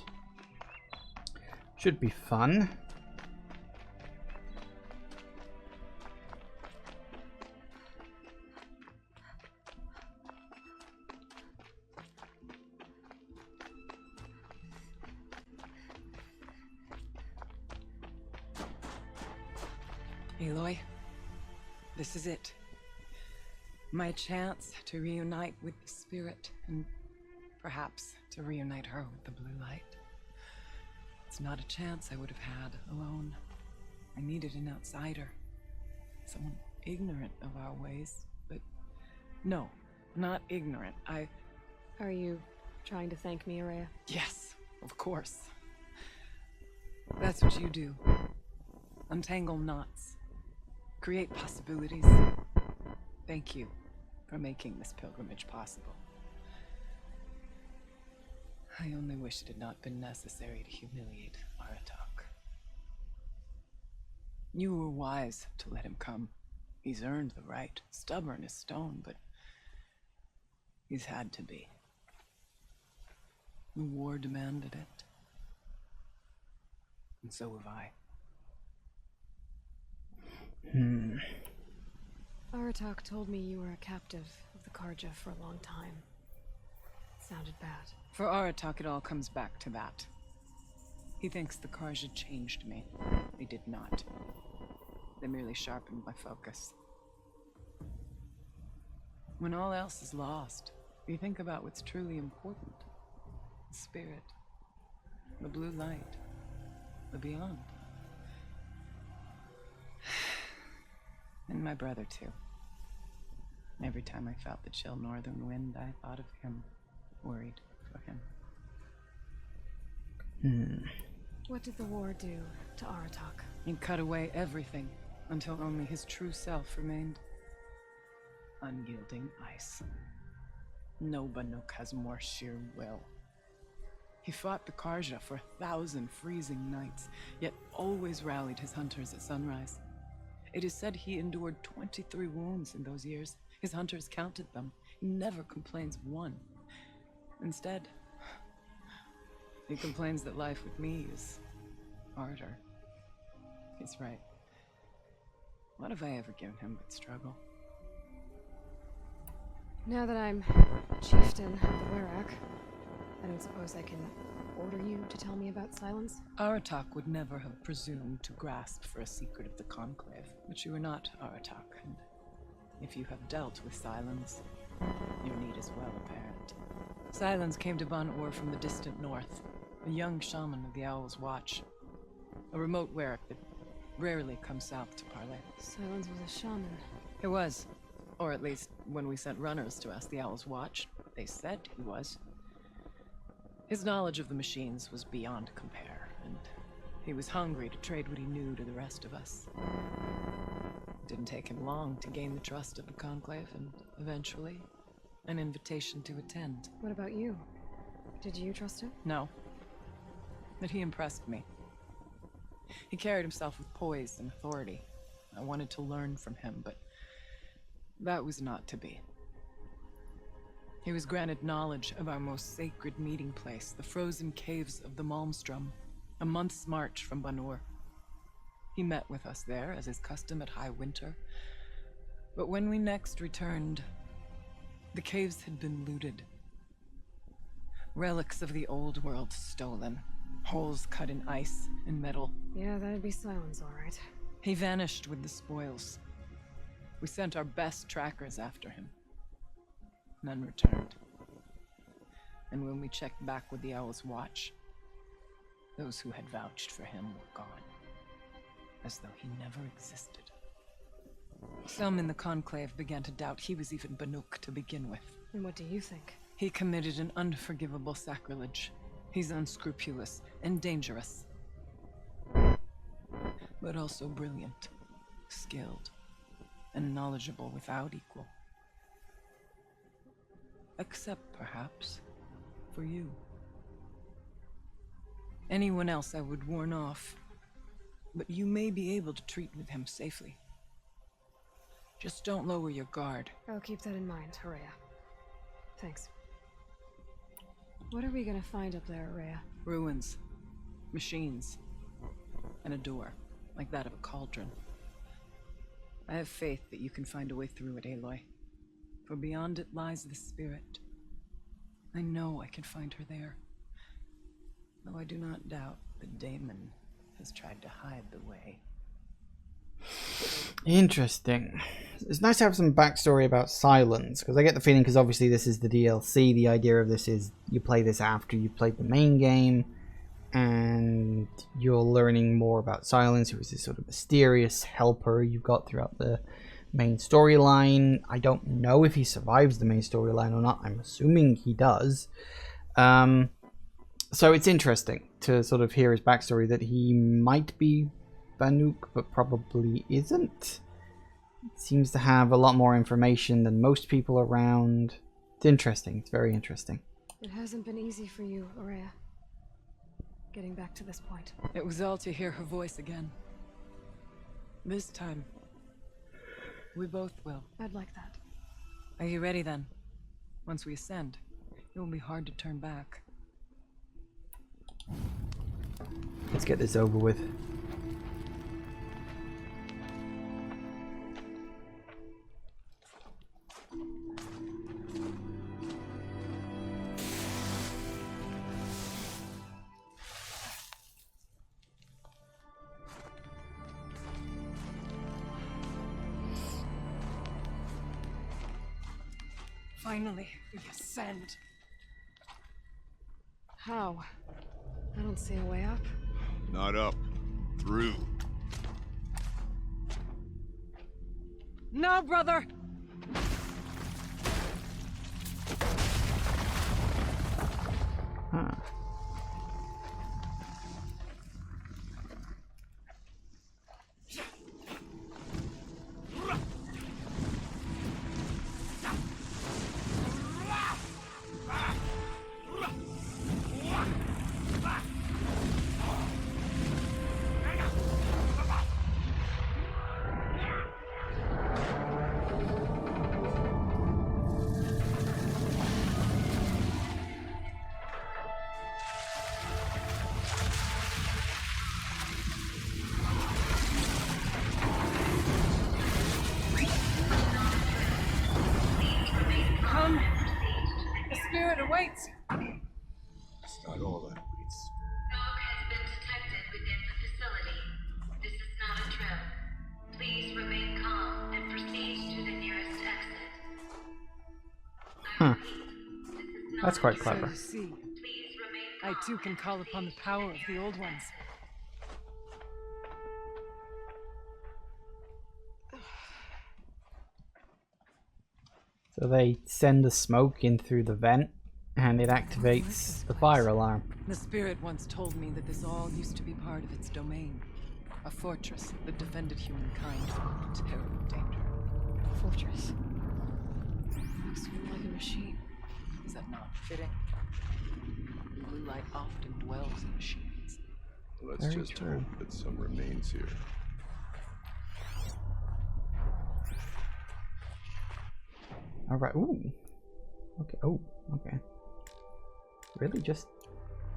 Should be fun. Aloy, this is it. My chance to reunite with the spirit, and perhaps to reunite her with the blue light. It's not a chance I would have had alone. I needed an outsider. Someone ignorant of our ways, but no, not ignorant. Are you trying to thank me, Araya? Yes, of course. That's what you do. Untangle knots. Create possibilities. Thank you for making this pilgrimage possible. I only wish it had not been necessary to humiliate Aratak. You were wise to let him come. He's earned the right. Stubborn as stone, but he's had to be. The war demanded it. And so have I. Aratak told me you were a captive of the Karja for a long time. It sounded bad. For Aratak, it all comes back to that. He thinks the Karja changed me. They did not. They merely sharpened my focus. When all else is lost, you think about what's truly important. The spirit. The blue light. The beyond. And my brother, too. Every time I felt the chill northern wind, I thought of him. Worried for him. What did the war do to Aratak? It cut away everything, until only his true self remained. Unyielding ice. No Banuk has more sheer will. He fought the Karja for 1,000 freezing nights, yet always rallied his hunters at sunrise. It is said he endured 23 wounds in those years. His hunters counted them. He never complains of one. Instead, he complains that life with me is harder. He's right. What have I ever given him but struggle? Now that I'm chieftain of the Werak, I don't suppose I can order you to tell me about Silence? Aratak would never have presumed to grasp for a secret of the Conclave, but you are not Aratak, and if you have dealt with Silence, your need is well apparent. Silence came to Ban-Ur from the distant north, a young shaman of the Owl's Watch, a remote Werak that rarely comes south to parley. Silence was a shaman. He was, or at least when we sent runners to ask the Owl's Watch, they said he was. His knowledge of the machines was beyond compare, and he was hungry to trade what he knew to the rest of us. It didn't take him long to gain the trust of the Conclave, and eventually, an invitation to attend. What about you? Did you trust him? No. But he impressed me. He carried himself with poise and authority. I wanted to learn from him, but that was not to be. He was granted knowledge of our most sacred meeting place, the frozen caves of the Malmstrom, a month's march from Ban-Ur. He met with us there, as is custom at high winter. But when we next returned, the caves had been looted. Relics of the old world stolen, Holes cut in ice and metal. Yeah, that'd be Silence, all right. He vanished with the spoils. We sent our best trackers after him. None returned. And when we checked back with the Owl's Watch, those who had vouched for him were gone. As though he never existed. Some in the Conclave began to doubt he was even Banuk to begin with. And what do you think? He committed an unforgivable sacrilege. He's unscrupulous and dangerous. But also brilliant, skilled, and knowledgeable without equal. Except, perhaps, for you. Anyone else I would warn off, but you may be able to treat with him safely. Just don't lower your guard. I'll keep that in mind, Horea. Thanks. What are we gonna find up there, Horea? Ruins, machines, and a door, like that of a cauldron. I have faith that you can find a way through it, Aloy. For beyond it lies the spirit. I know I can find her there. Though I do not doubt that Damon has tried to hide the way. Interesting. It's nice to have some backstory about Silence, because I get the feeling, because obviously this is the DLC, the idea of this is you play this after you played the main game, and you're learning more about Silence, who is this sort of mysterious helper you've got throughout the main storyline. I don't know if he survives the main storyline or not. I'm assuming he does. So it's interesting to sort of hear his backstory, that he might be Banuk, but probably isn't. Seems to have a lot more information than most people around. It's interesting. It's very interesting. It hasn't been easy for you, Horea. Getting back to this point. It was all to hear her voice again. This time, we both will. I'd like that. Are you ready then? Once we ascend, it will be hard to turn back. Let's get this over with. Finally, we ascend. How? I don't see a way up. Not up. Through. No, brother! Huh. Awaits. It's not all that waits. Smoke has been detected within the facility. This is not a drill. Please remain calm and proceed to the nearest exit. Huh. That's quite clever. So you see, I too can call upon the power of the old ones. So they send the smoke in through the vent, and it activates the fire alarm. The spirit once told me that this all used to be part of its domain. A fortress that defended humankind from terrible danger. Fortress. Looks like a machine. Is that not fitting? Blue light often dwells in machines. Let's Very just true. hope that some remains here. All right. Ooh. Okay. Oh. Okay. Really, just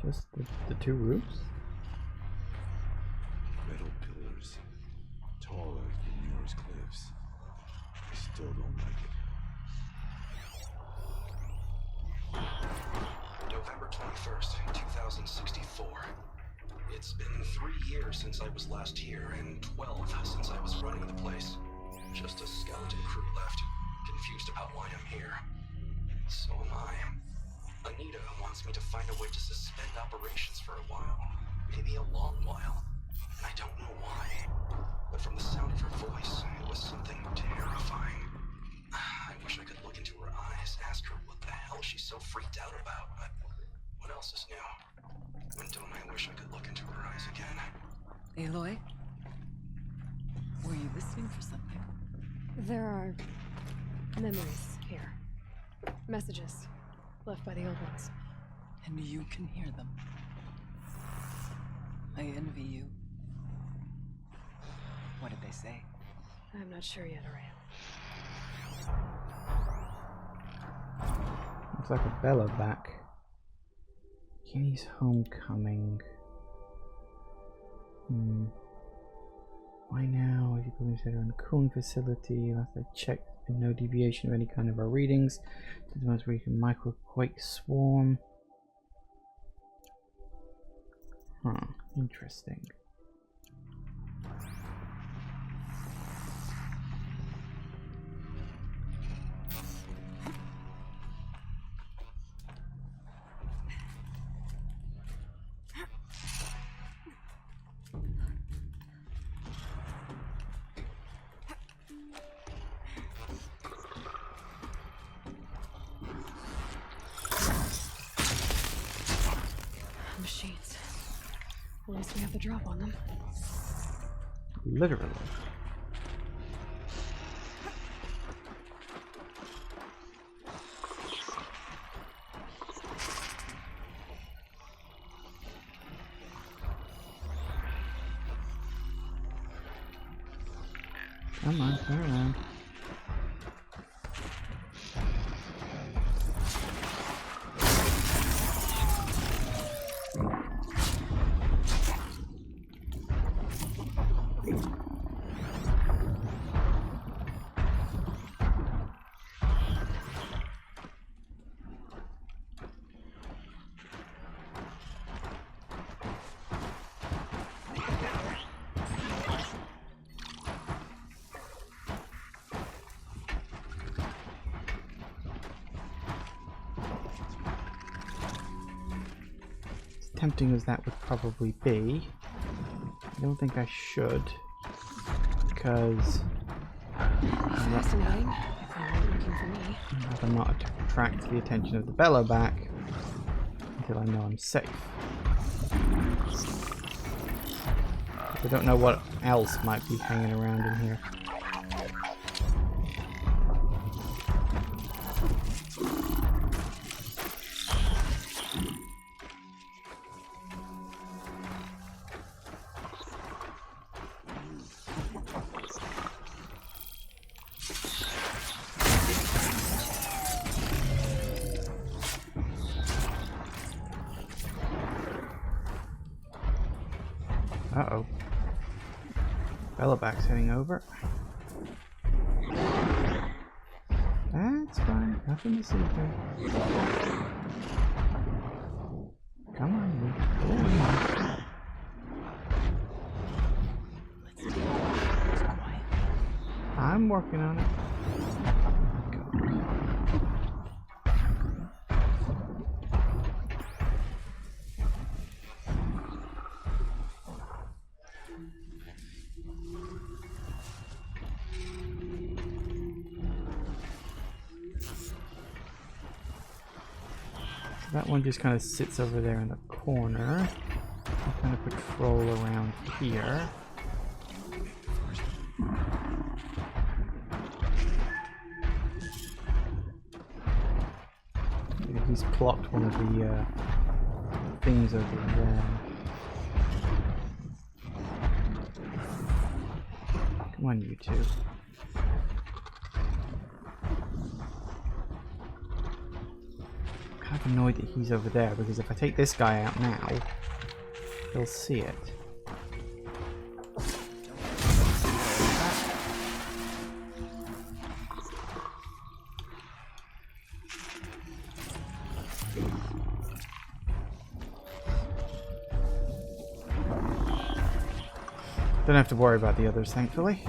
the two roofs? Metal pillars, taller than yours cliffs. I still don't like it. November 21st, 2064. It's been 3 years since I was last here, and 12 since I was running the place. Just a skeleton crew left, confused about why I'm here. So am I. Anita wants me to find a way to suspend operations for a while. Maybe a long while. And I don't know why. But from the sound of her voice, it was something terrifying. I wish I could look into her eyes, ask her what the hell she's so freaked out about, but what else is new? And don't I wish I could look into her eyes again? Aloy? Were you listening for something? There are memories here. Messages left by the old ones. And you can hear them. I envy you. What did they say? I'm not sure yet, Araya. Looks like a Bella back. Kenny's homecoming. Why now? If you go inside on the cooling facility, last I checked, there's been no deviation of any kind of our readings. To the most recent microquake swarm. Huh, interesting. Machines. At least we have the drop on them. Literally. Come on, turn around. Tempting as that would probably be, I don't think I should, because fascinating. If you weren't looking for me. I'm not to attract the attention of the Bella back until I know I'm safe. I don't know what else might be hanging around in here. Uh-oh. Bellaback's heading over. That's fine. Nothing to see here. Come on, I'm working on it. That one just kind of sits over there in the corner. I'll kind of patrol around here. He's plopped one of the things over there. Come on, you two. I'm kind of annoyed that he's over there, because if I take this guy out now, he'll see it. Don't have to worry about the others, thankfully.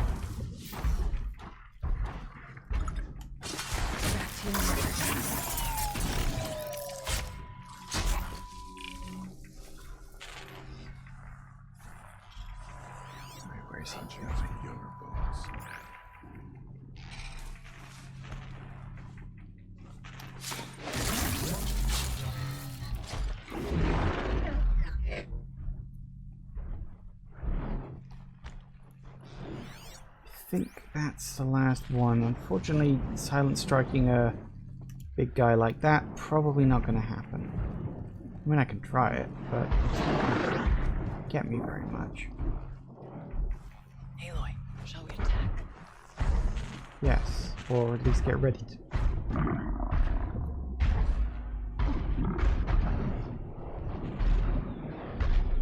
Where's he going? I think that's the last one. Unfortunately, silent striking a big guy like that, probably not going to happen. I mean, I can try it, but it's not going to get me very much. Aloy, shall we attack? Yes, or at least get ready to.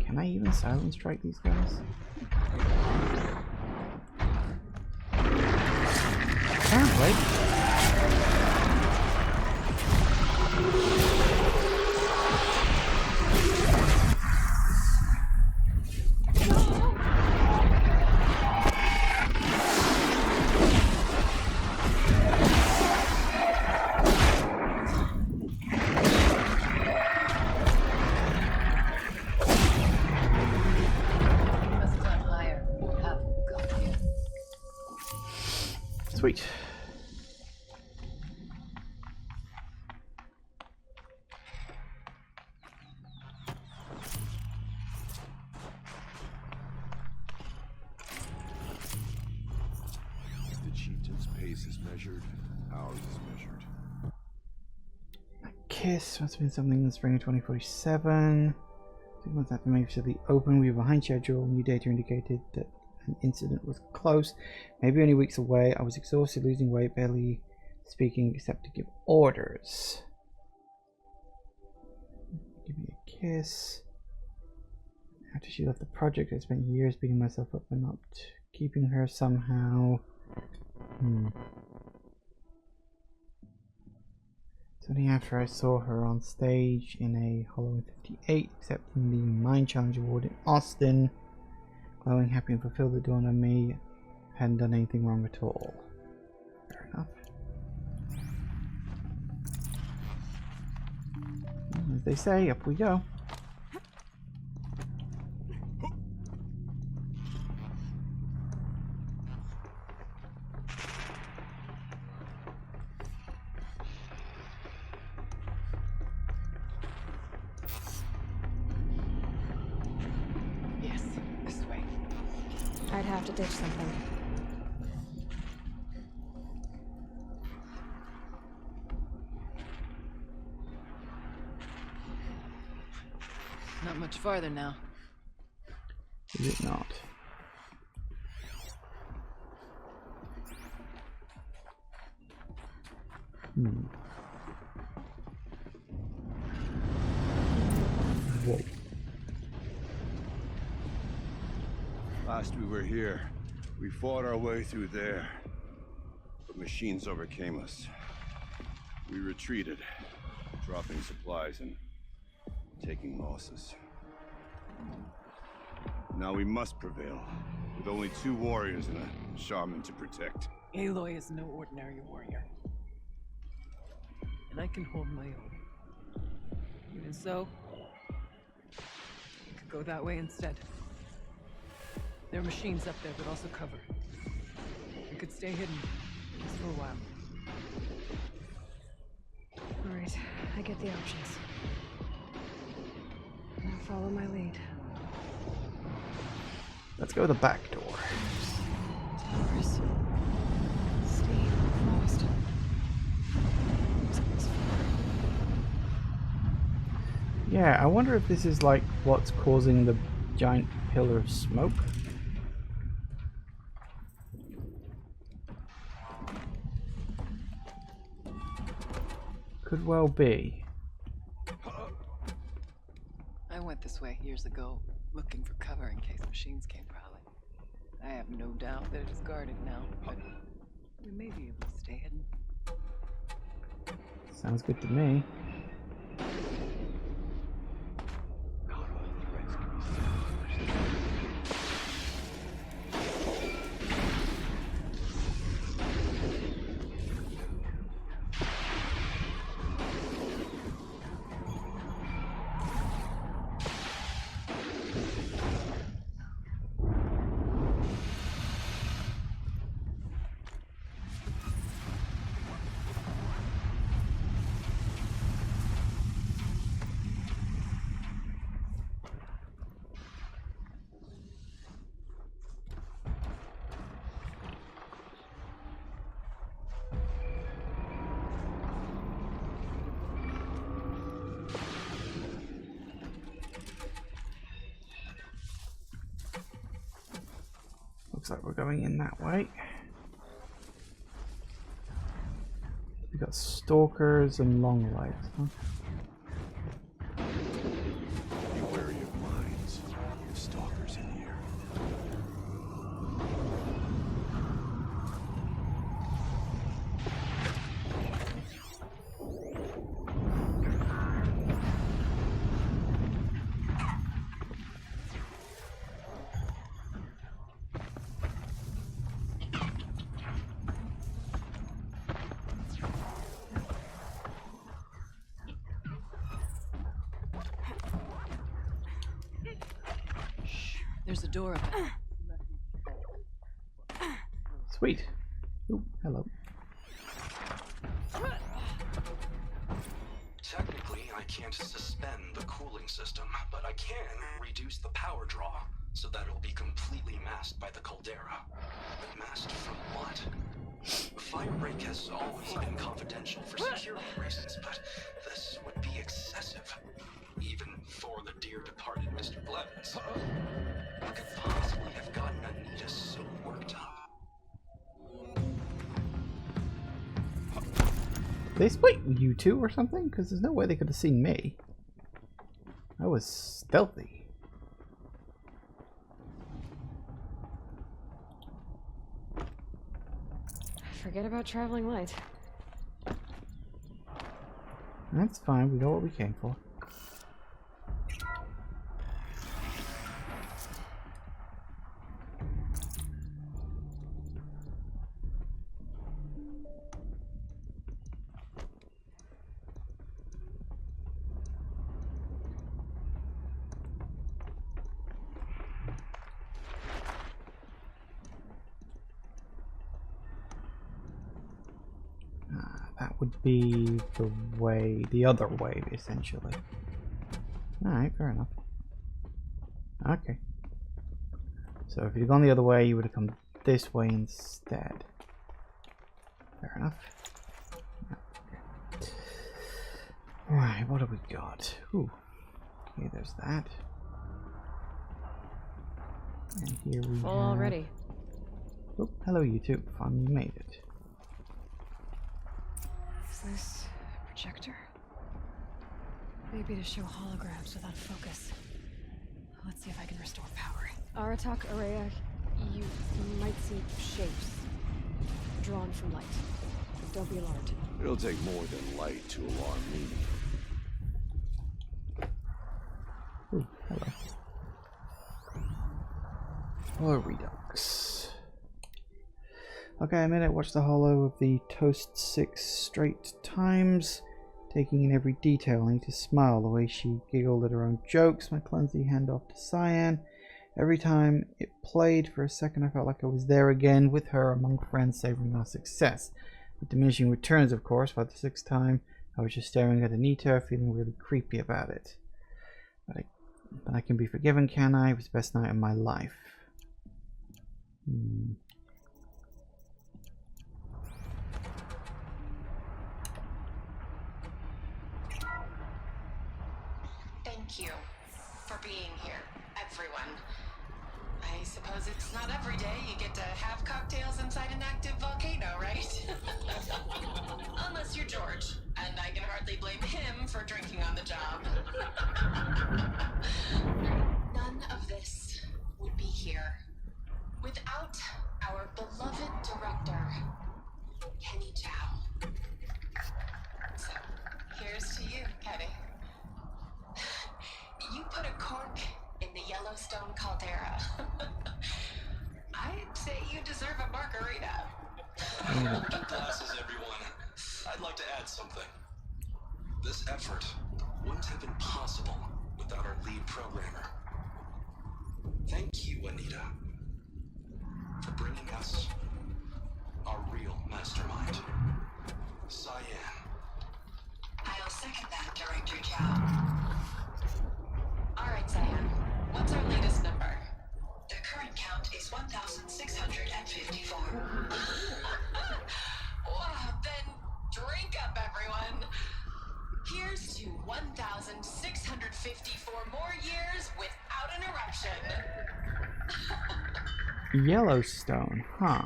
Can I even silent strike these guys? Apparently. Sweet. The chieftain's pace is measured, ours is measured. Kiss must have been something in the spring of 2047. 2 months after May facility opened, we were behind schedule. New data indicated that an incident was close, maybe only weeks away. I was exhausted, losing weight, barely speaking except to give orders. Give me a kiss. After she left the project, I spent years beating myself up for not keeping her somehow. It's only after I saw her on stage in a Halloween 58, accepting the Mind Challenge Award in Austin, glowing, happy and fulfilled, the dawn on me hadn't done anything wrong at all. Fair enough. As they say, up we go. Yes, this way. I'd have to ditch something. Not much farther now. Is it not? Whoa. Last we were here, we fought our way through there, but machines overcame us. We retreated, dropping supplies and taking losses. Now we must prevail, with only 2 warriors and a shaman to protect. Aloy is no ordinary warrior. And I can hold my own. Even so, we could go that way instead. There are machines up there, but also cover. We could stay hidden, just for a while. Alright, I get the options. Now follow my lead. Let's go to the back door. Towers. Steam, frost. Yeah, I wonder if this is like what's causing the giant pillar of smoke. Could well be. I went this way years ago, looking for cover in case machines came prowling. I have no doubt that it is guarded now, but we may be able to stay hidden. Sounds good to me. Looks like we're going in that way. We got stalkers and long legs, huh? Be wary of mines. There's stalkers in here. There's a door up there. Sweet. Ooh, hello. Technically, I can't suspend the cooling system, but I can reduce the power draw so that it'll be completely masked by the caldera. But masked from what? Firebreak has always been confidential for security reasons, but this would be excessive. Even for the dear departed Mr. Blevins. What could possibly have gotten Anita so worked up? They split you two or something? Because there's no way they could have seen me. I was stealthy. Forget about traveling light. That's fine, we know what we came for. That would be the way, the other way, essentially. Alright, fair enough. Okay. So if you'd gone the other way, you would have come this way instead. Fair enough. Okay. Alright, what have we got? Ooh. Okay, there's that. And here we Full have... already. Oh, hello you two. Finally made it. Is this a projector? Maybe to show holograms without focus. Let's see if I can restore power. Aratak, Araya, you might see shapes drawn from light. Don't be alarmed. It'll take more than light to alarm me. Ooh, hello. Holo Redux. Okay, I made it watch the holo of the toast 6 straight times, taking in every detail. I need to smile the way she giggled at her own jokes, my clumsy handoff to Cyan. Every time it played for a second, I felt like I was there again with her among friends savoring our success. With diminishing returns, of course. By the 6th time, I was just staring at Anita, feeling really creepy about it. But I can be forgiven, can I? It was the best night of my life. Thank you for being here, everyone. I suppose it's not every day you get to have cocktails inside an active volcano, right? Unless you're George, and I can hardly blame him for drinking on the job. None of this would be here without our beloved director, Kenny Chow. So, here's to you, Kenny. You put a cork in the Yellowstone caldera. I'd say you deserve a margarita. Good glasses, everyone. I'd like to add something. This effort wouldn't have been possible without our lead programmer. Thank you, Anita, for bringing us our real mastermind, Cyan. I'll second that, Director Chow. Alright, Cyan. What's our latest number? The current count is 1,654. Wow, then drink up, everyone. Here's to 1,654 more years without an eruption. Yellowstone, huh?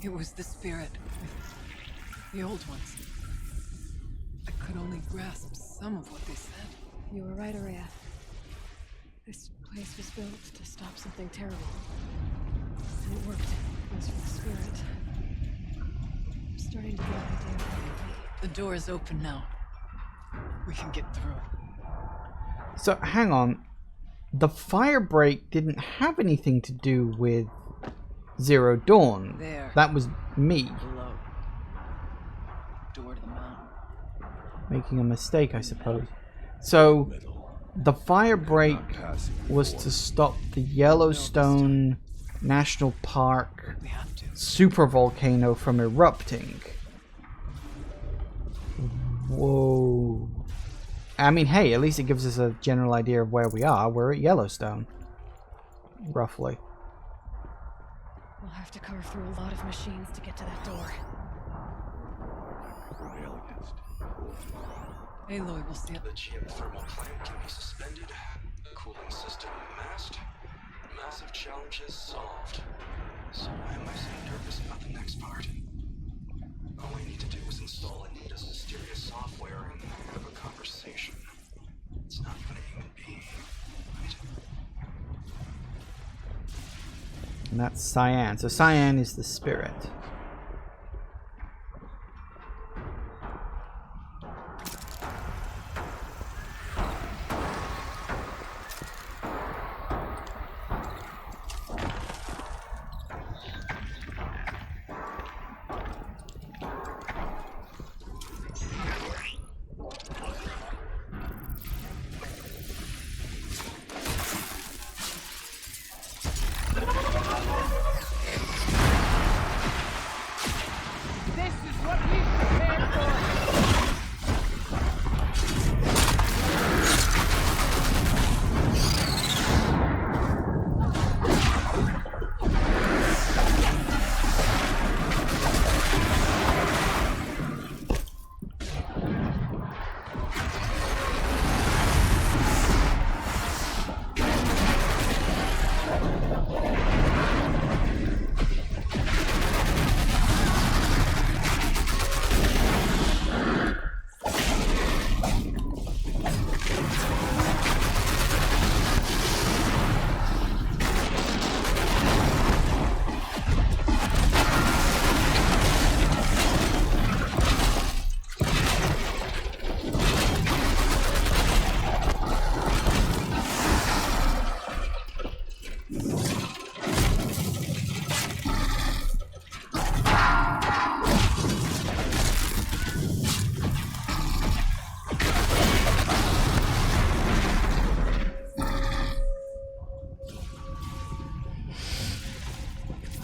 It was the spirit. The old ones. I could only grasp some of what they said. You were right, Araya. This place was built to stop something terrible. And it worked. As for the spirit, I'm starting to get an idea of what it could The door is open now. We can get through. So, hang on. The Firebreak didn't have anything to do with Zero Dawn. There. That was me. Below. Door to the mountain. Making a mistake, I suppose. So, the Firebreak was to stop the Yellowstone National Park supervolcano from erupting. Whoa. I mean, hey, at least it gives us a general idea of where we are. We're at Yellowstone. Roughly. We'll have to carve through a lot of machines to get to that door. Aloy will see the geothermal plant can be suspended. Cooling system masked. Massive challenges solved. So why am I so nervous about the next part? All I need to do is install Anita's mysterious software and have a conversation. It's not even a human being, right? And that's Cyan. So Cyan is the spirit.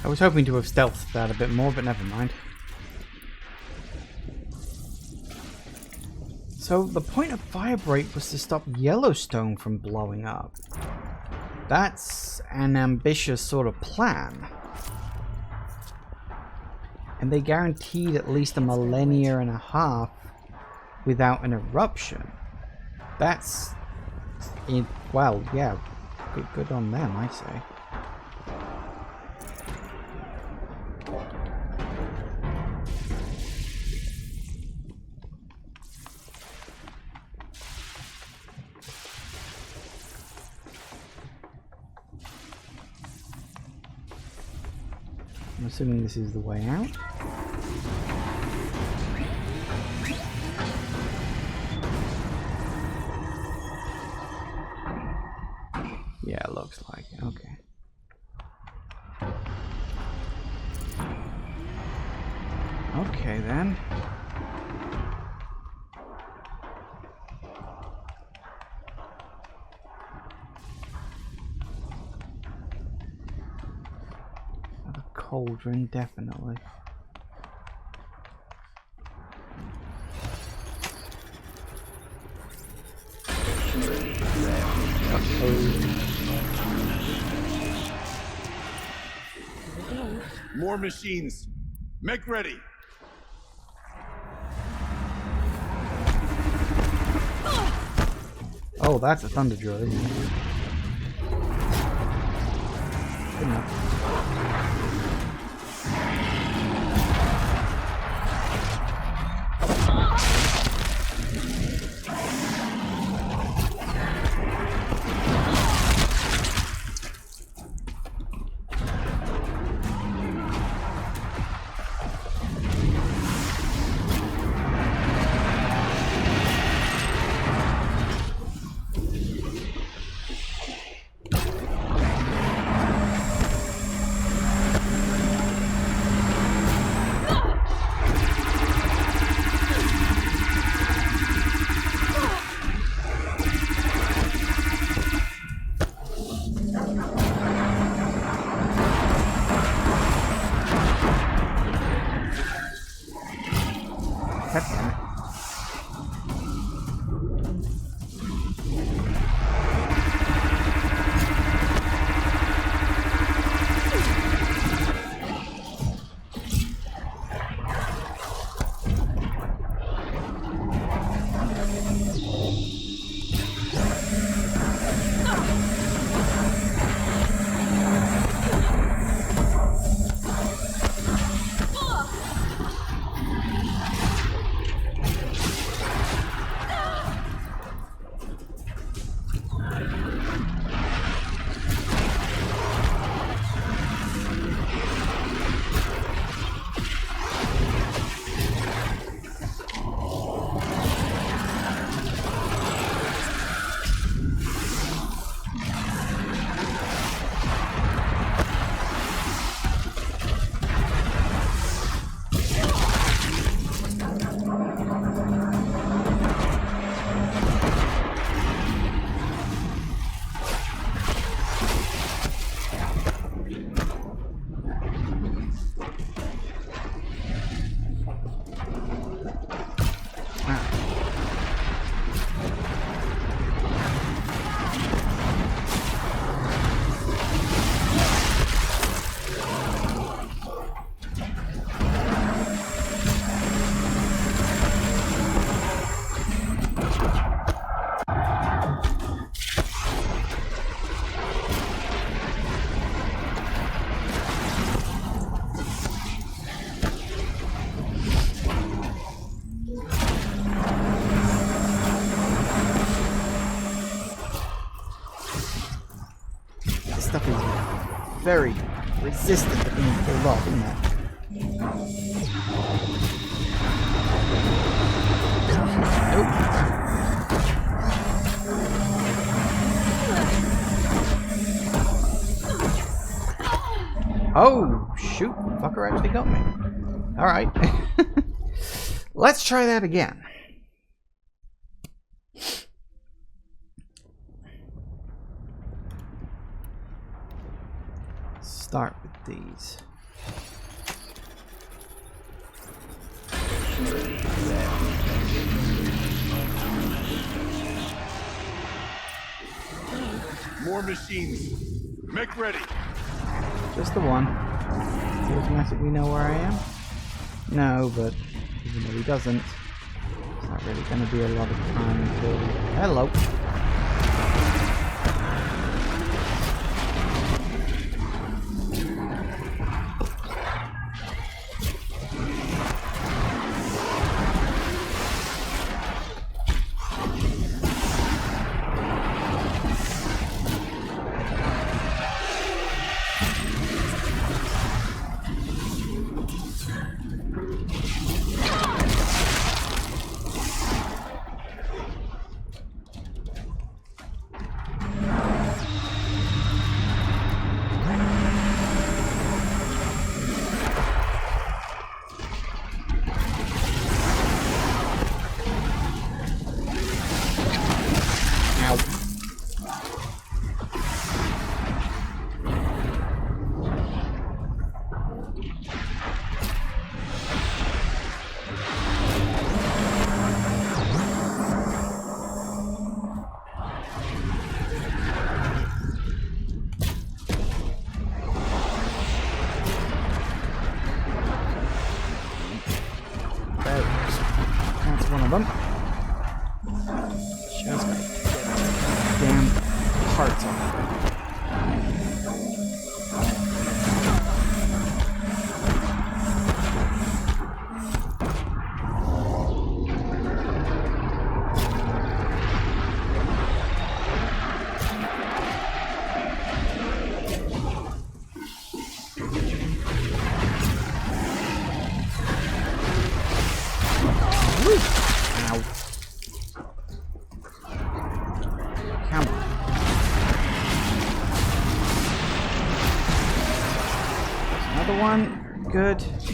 I was hoping to have stealthed that a bit more, but never mind. So the point of Firebreak was to stop Yellowstone from blowing up. That's an ambitious sort of plan. And they guaranteed at least a millennia and a half without an eruption. That's... well, yeah, good on them, I say. I'm assuming this is the way out. Yeah, it looks like it. Okay. Okay then. Cauldron, definitely. More machines. Make ready. Oh, that's a thunder droid. Good enough. Stuff is very resistant to being pulled off, isn't it? Nope. Oh, shoot. Fucker actually got me. Alright. Let's try that again. Start with these. More machines. Make ready. Just the one. Does he automatically know where I am? No, but even though he doesn't, it's not really going to be a lot of time until... Hello. One of them. Just gotta get damn parts on it. Another one. Good. Just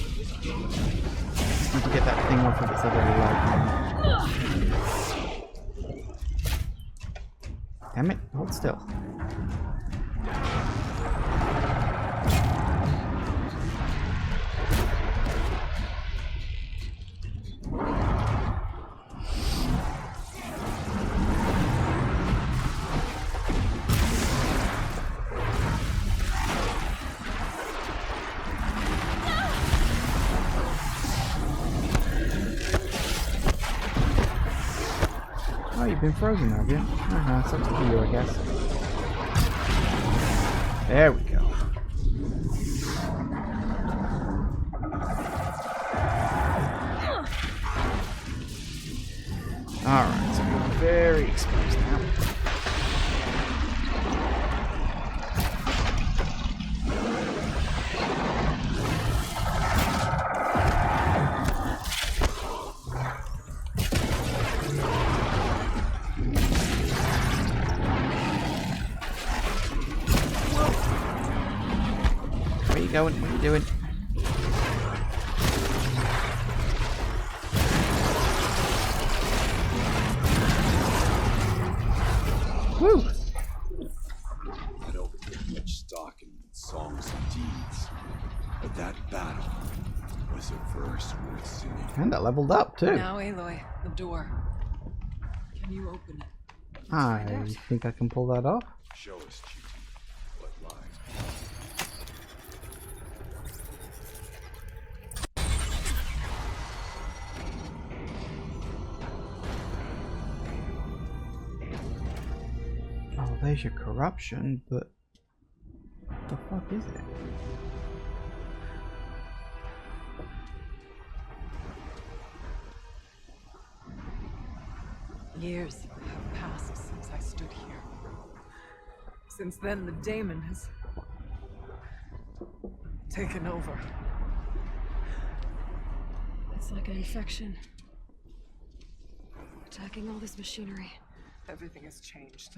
need to get that thing off of its other leg. Damn it, hold still. Oh, you've been frozen, have you? Uh-huh, sucks for you, I guess. There we go. Alright, so we're very exposed now. Where you going? What are you doing? Woo! I don't put much stock in songs and deeds, but that battle was a verse worth singing. And that leveled up too. Now, Aloy, the door. Can you open it? I think I can pull that off. Show us, GT, what lies. Oh, there's your corruption, but what the fuck is it? Years have passed since I stood here. Since then, the daemon has taken over. It's like an infection. Attacking all this machinery. Everything has changed.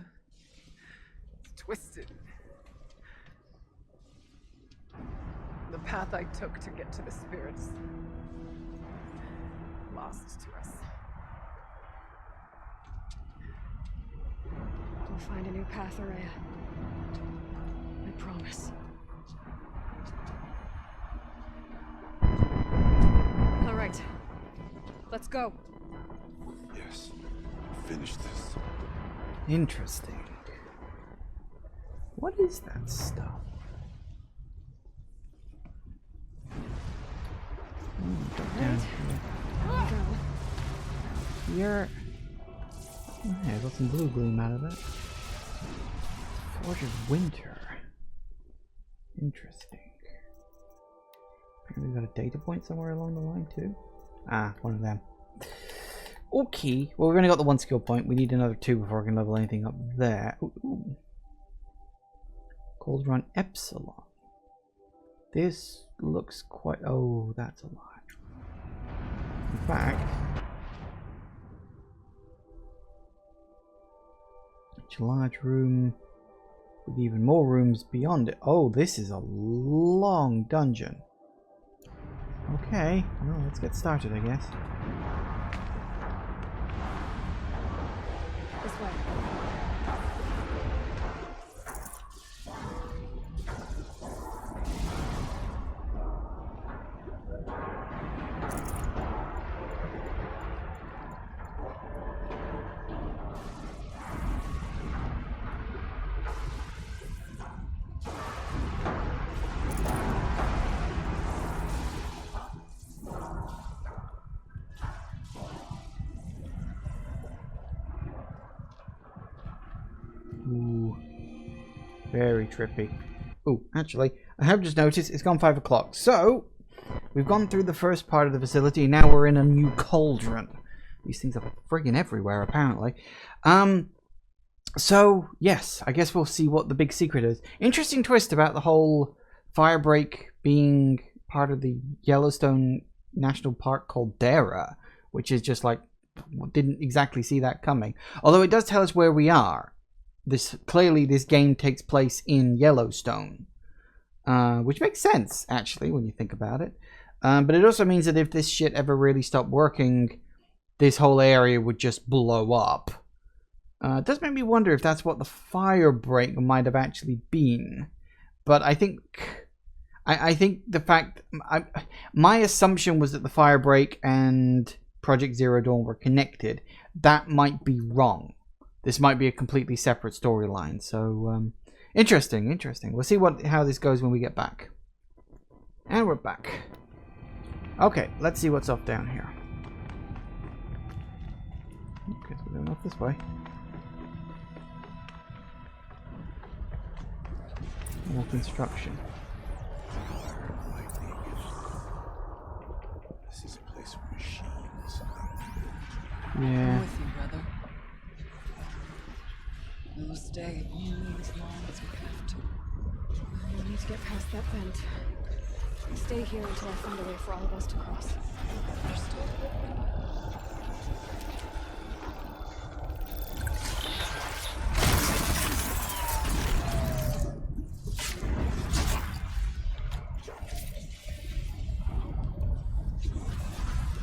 It's twisted. The path I took to get to the spirits lost to us. We'll find a new path, Araya. I promise. All right. Let's go. Yes, finish this. Interesting. What is that stuff? Down here. You're... Oh, yeah, I got some blue gleam out of it. Forge of Winter. Interesting. Apparently we got a data point somewhere along the line too. Ah, one of them. Okay, well we've only got the one skill point. We need another 2 before we can level anything up there. Ooh. Cauldron Epsilon. This looks quite... Oh, that's a lot. In fact... It's a large room with even more rooms beyond it. Oh, this is a long dungeon. Okay, well, let's get started, I guess. This way. Ooh, very trippy. Oh, actually, I have just noticed it's gone 5 o'clock. So, we've gone through the first part of the facility. Now we're in a new cauldron. These things are friggin' everywhere, apparently. So, yes, I guess we'll see what the big secret is. Interesting twist about the whole Firebreak being part of the Yellowstone National Park called Dara, which is just like, didn't exactly see that coming. Although it does tell us where we are. Clearly this game takes place in Yellowstone. which makes sense, actually, when you think about it. But it also means that if this shit ever really stopped working, this whole area would just blow up. It does make me wonder if that's what the Firebreak might have actually been. But I think the fact... my assumption was that the Firebreak and Project Zero Dawn were connected. That might be wrong. This might be a completely separate storyline. So, interesting. We'll see how this goes when we get back. And we're back. Okay, let's see what's up down here. Okay, so we're going up this way. More construction. This is a place for machines. Yeah. I'm with you, brother. We'll stay only as long as we have to. We need to get past that vent. Stay here until I find a way for all of us to cross.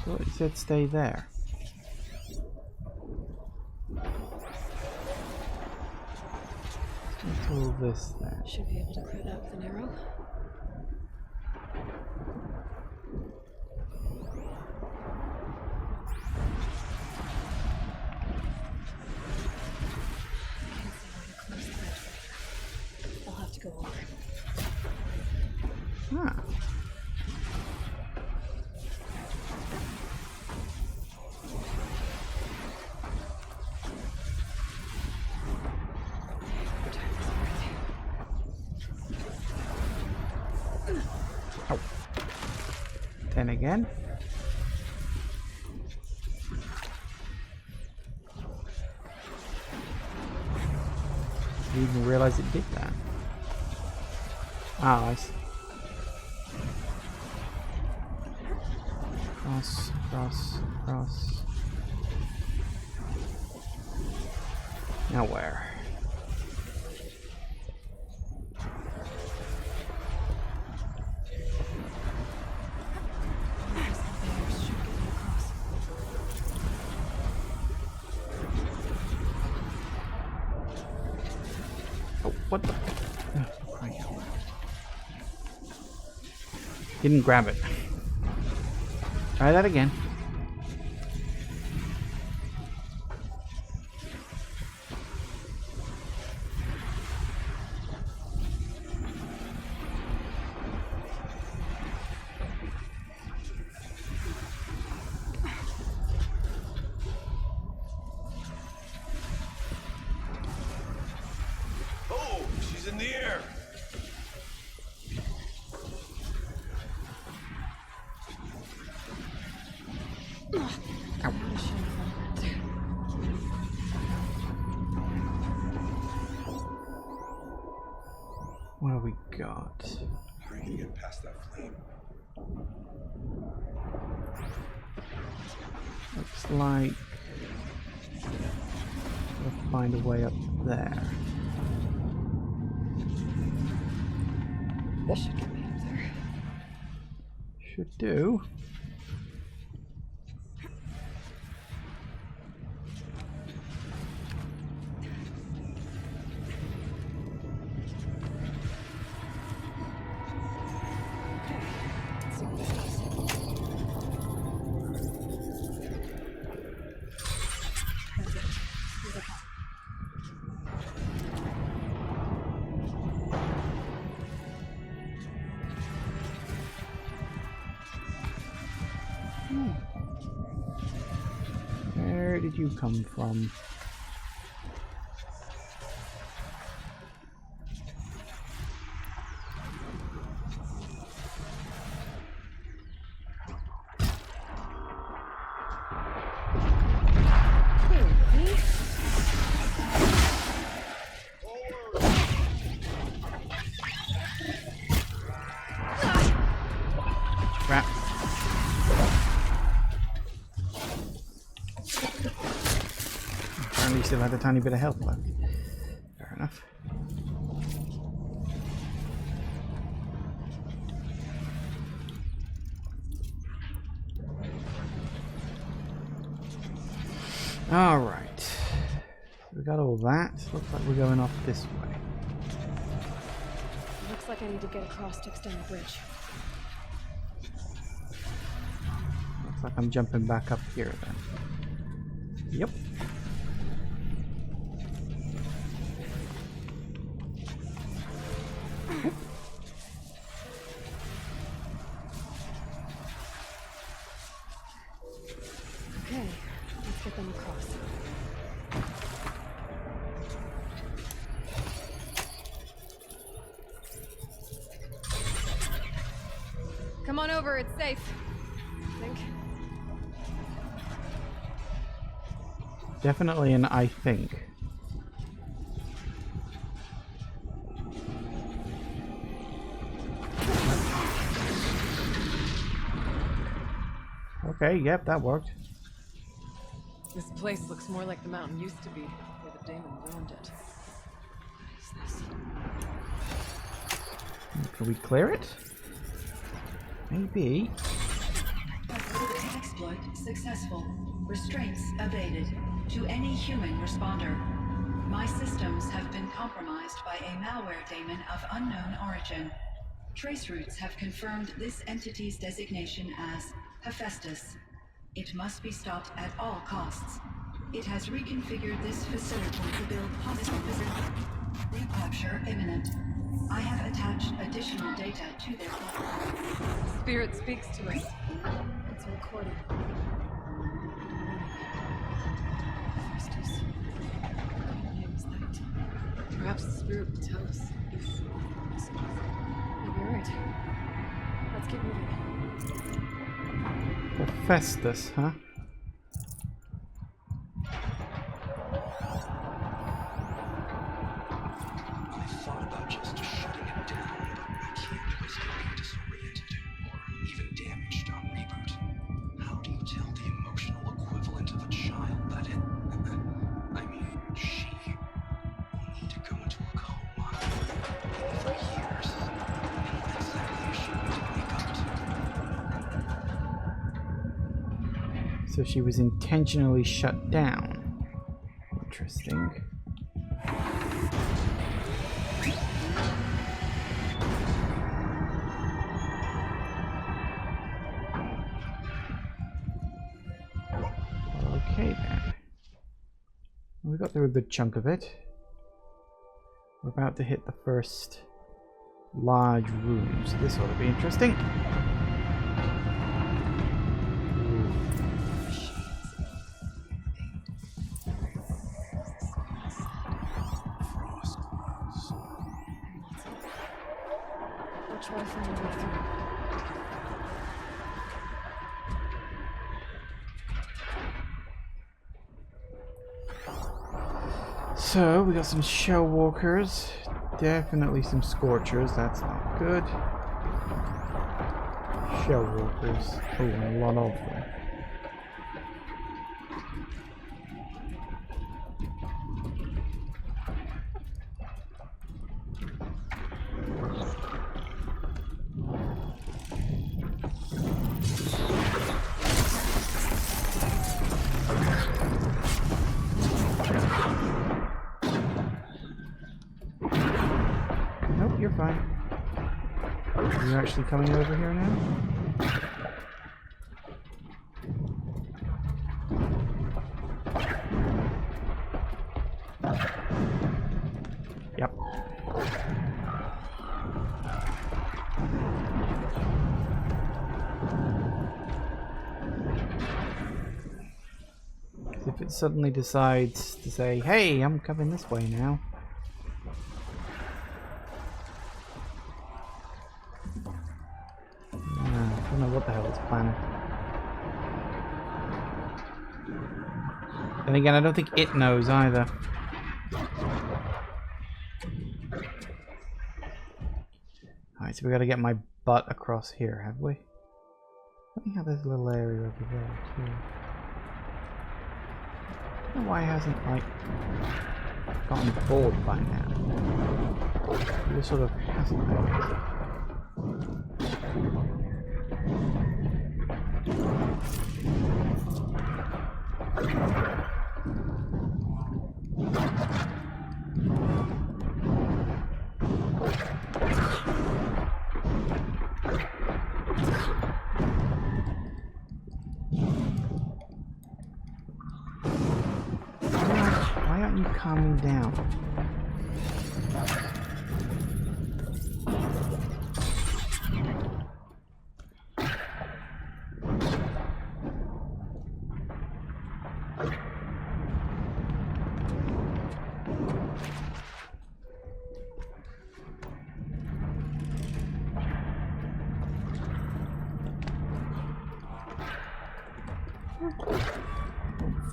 So it said stay there. What's all this there? Should be able to clear that with an arrow. I'll have to go over. Ah. Oh. Then again. Didn't even realize it did that. Ah, I see. Cross, cross, cross. Now where? Oh, what the? Oh, crying out loud. Didn't grab it. Try that again. Oh, she's in the air. What have we got? How are you gonna get past that flame? Looks like we'll find a way up there. This should get me up there. Should do. Where did you come from? Crap. Apparently still had a tiny bit of health left. Fair enough. Alright. We got all that. Looks like we're going off this way. Looks like I need to get across to extend the bridge. Looks like I'm jumping back up here then. Yep. Okay, let's get them across. Come on over, it's safe. I think. Definitely an I think. Okay, yep, that worked. This place looks more like the mountain used to be, before the Daemon ruined it. What is this? Can we clear it? Maybe. Exploit successful. Restraints evaded. To any human responder. My systems have been compromised by a malware daemon of unknown origin. Trace routes have confirmed this entity's designation as Hephaestus. It must be stopped at all costs. It has reconfigured this facility to build possible recapture imminent. I have attached additional data to their platform. Spirit speaks to us. It's a recording. Perhaps the spirit will tell us if Maybe you're right. Let's keep moving. Hephaestus, huh? I thought about just shutting it down, but I can't risk it being disoriented or even damaged on reboot. How do you tell the emotional equivalent of a child that it... I mean, she will need to go into a coma for years? What exactly is she going to wake up to? So she was intentionally shut down. Interesting. Okay then. We got through a good chunk of it. We're about to hit the first large room, so this ought to be interesting. I'll try to find a way through. So we got some shell walkers, definitely some scorchers. That's not good. Shell walkers. Oh, and a lot of them. Nope, you're fine. Are you actually coming over here now? Yep. If it suddenly decides to say, hey, I'm coming this way now. I don't know what the hell it's planning. Then again, I don't think it knows either. Alright, so we gotta get my butt across here, have we? Let me have this little area over there, too. I don't know why it hasn't, like, gotten bored by now. It just sort of hasn't. calming down?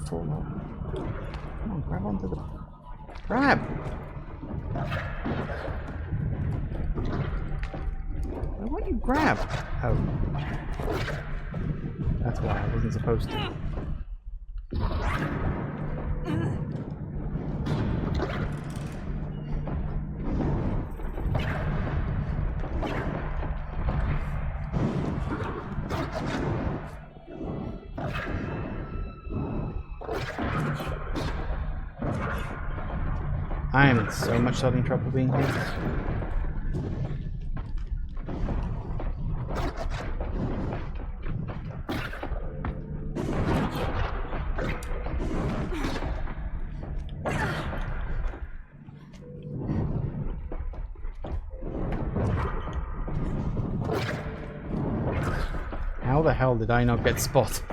Come on, grab onto the... Grab! Why won't you grab? Oh. That's why I wasn't supposed to. I am in so much sudden trouble being here. How the hell did I not get spotted?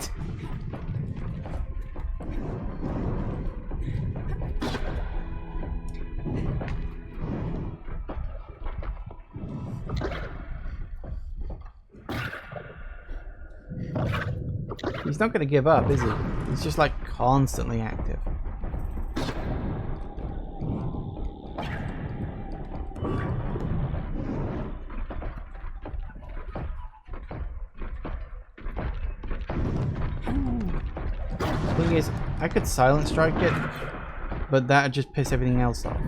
He's not going to give up, is he? He's just like constantly active. Thing is, I could silent strike it, but that would just piss everything else off.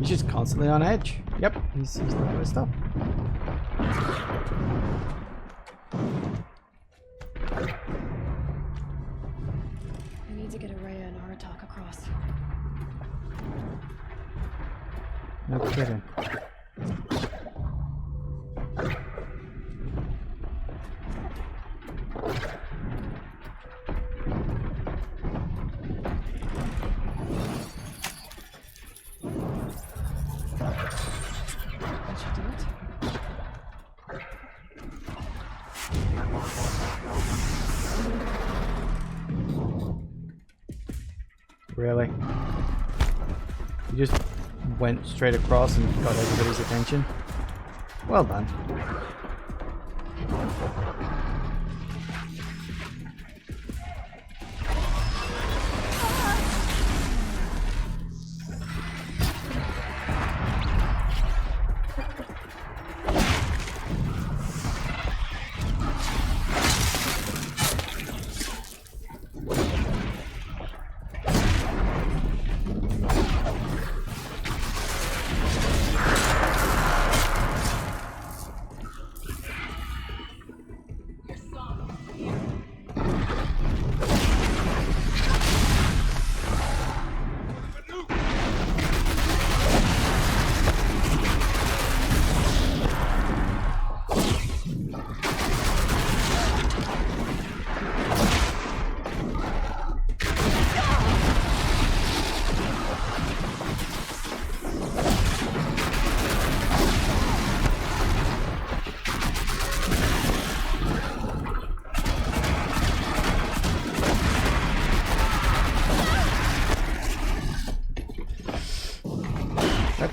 He's just constantly on edge. Yep, he's not gonna stop. I need to get Araya and Aratak across. No kidding. Really? You just went straight across and got everybody's attention? Well done.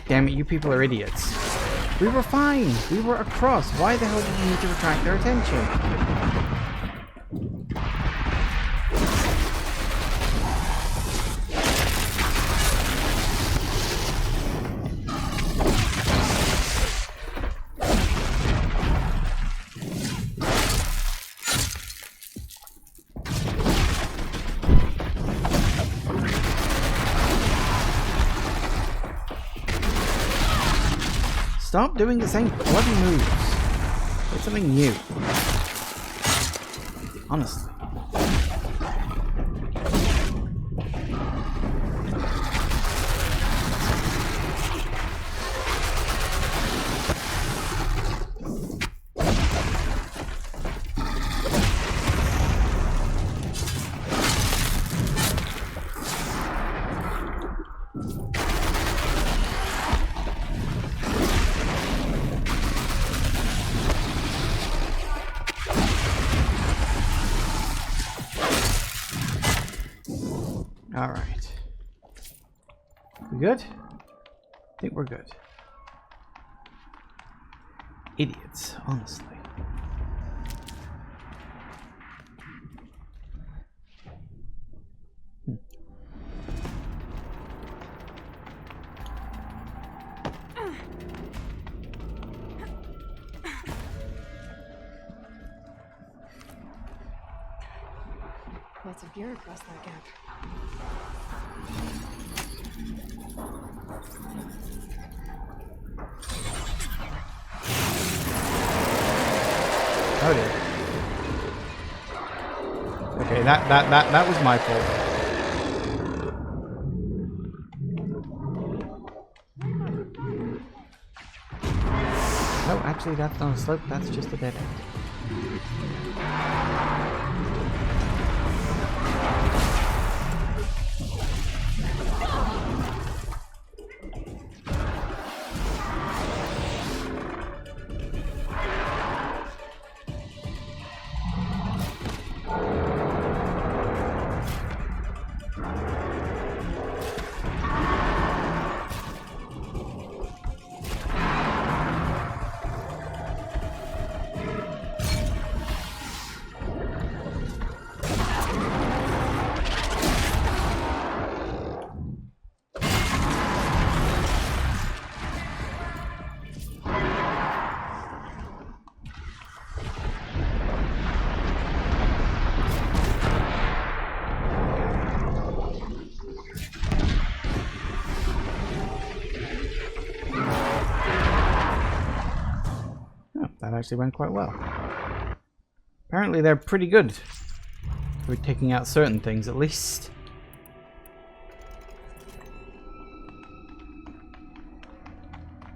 Damn it, you people are idiots. We were fine. We were across. Why the hell did you need to attract their attention? Stop doing the same bloody moves. Get something new. Honestly. Alright. We good? I think we're good. Idiots, honestly. Lots of gear across that gap. Oh dear. Okay, that was my fault. Oh, actually that's not a slope, that's just a dead end. That actually went quite well. Apparently they're pretty good for taking out certain things, at least.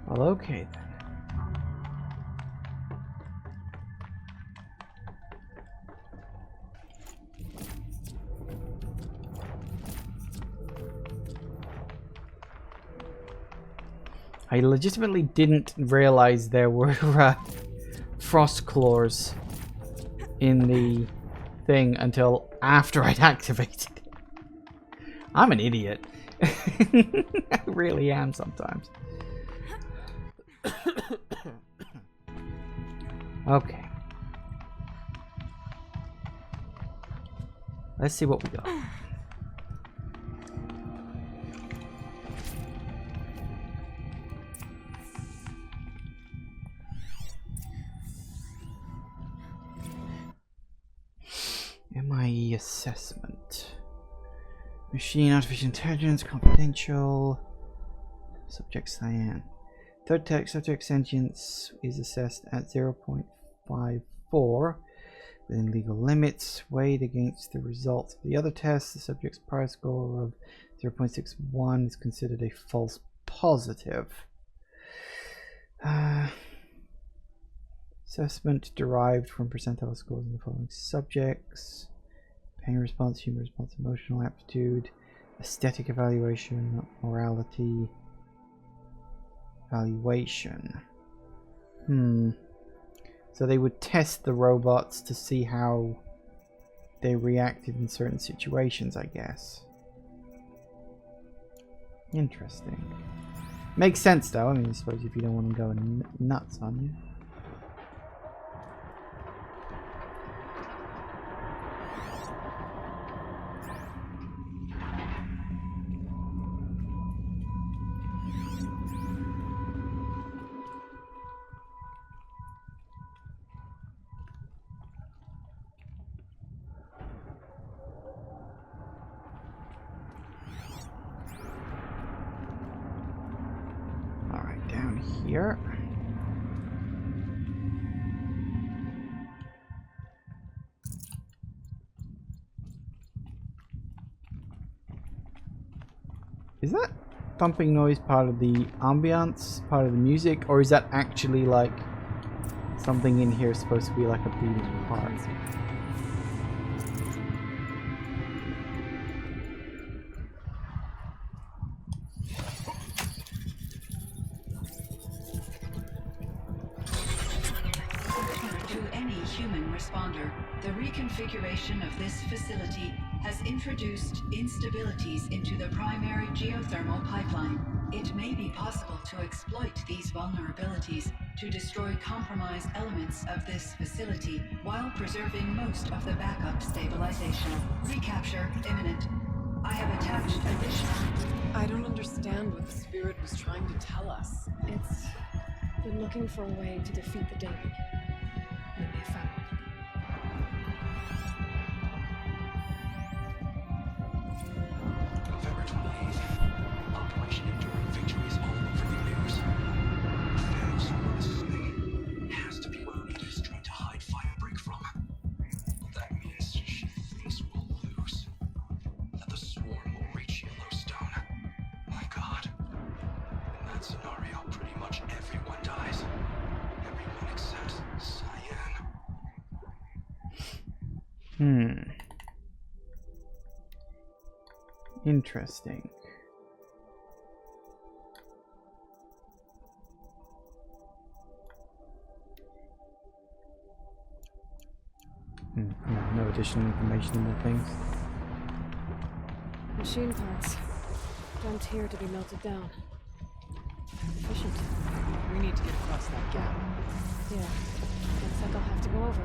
Well, okay then. I legitimately didn't realize there were frost claws in the thing until after I'd activated it. I'm an idiot. I really am sometimes. Okay. Let's see what we got. MIE assessment. Machine artificial intelligence, confidential. Subject cyan. Third text, subject sentience is assessed at 0.54 within legal limits. Weighed against the results of the other tests, the subject's prior score of 0.61 is considered a false positive. Assessment derived from percentile scores in the following subjects: pain response, humor response, emotional aptitude, aesthetic evaluation, morality evaluation. So they would test the robots to see how they reacted in certain situations, I guess. Interesting. Makes sense though. I mean, I suppose if you don't want them going nuts on you. Here. Is that thumping noise part of the ambience, part of the music, or is that actually like something in here supposed to be like a beating heart? The reconfiguration of this facility has introduced instabilities into the primary geothermal pipeline. It may be possible to exploit these vulnerabilities to destroy compromised elements of this facility while preserving most of the backup stabilization. Recapture imminent. I have attached additional... I don't understand what the spirit was trying to tell us. It's been looking for a way to defeat the demon. Maybe I found one. November 28th. Operation Enduring Victory is all over the news. Thanos Swarm has to be where Rita is trying to hide Firebreak from. That means she thinks we'll lose. That the Swarm will reach Yellowstone. My God. In that scenario, pretty much everyone dies. Everyone except Cyan. Interesting. No additional information in the things. Machine parts. Dumped here to be melted down. Efficient. We need to get across that gap. Yeah. Looks like I'll have to go over.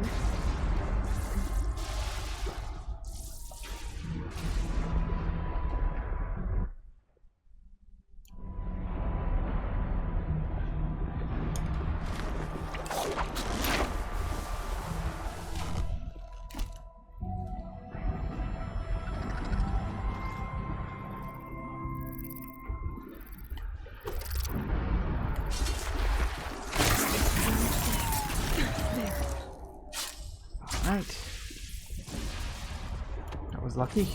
Right. That was lucky.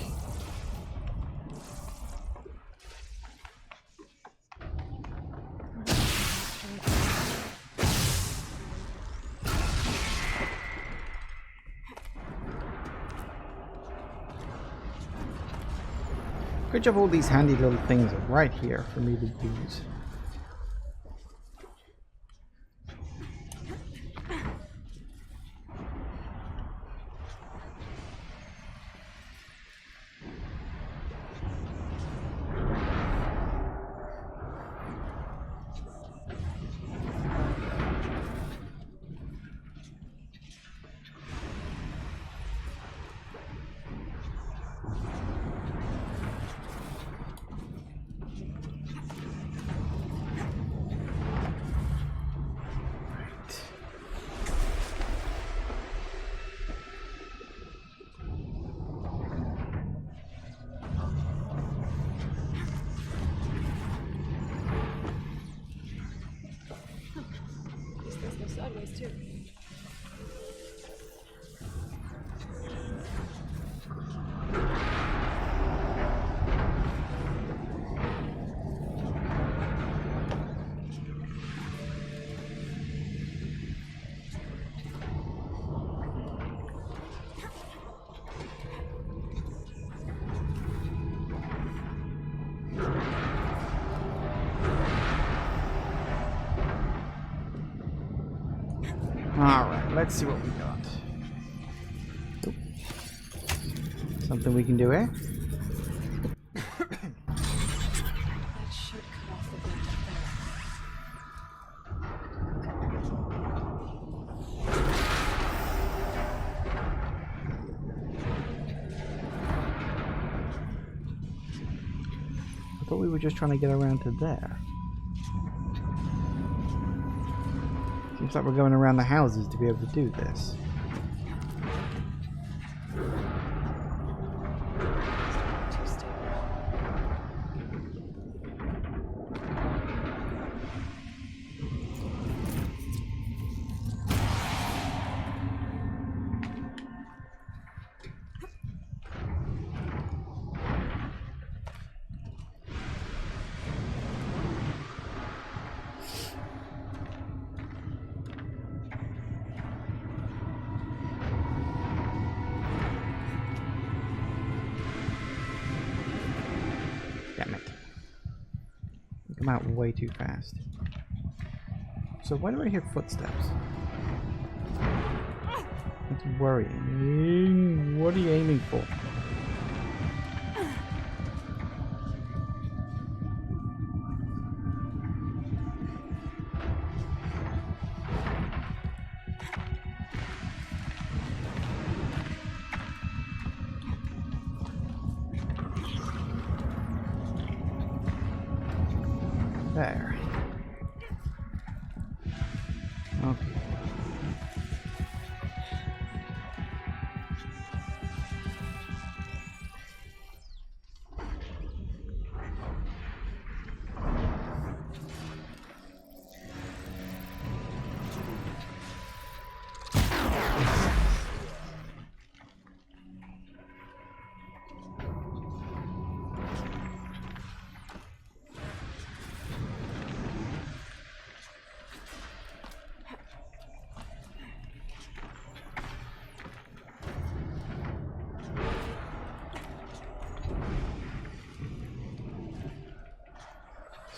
Good job, all these handy little things are right here for me to use. Sideways too. Alright, let's see what we got. Oop. Something we can do here. That should cut off the vent up I thought we were just trying to get around to there. Seems like we're going around the houses to be able to do this. Come out way too fast. So why do I hear footsteps? That's worrying. What are you aiming for? Okay.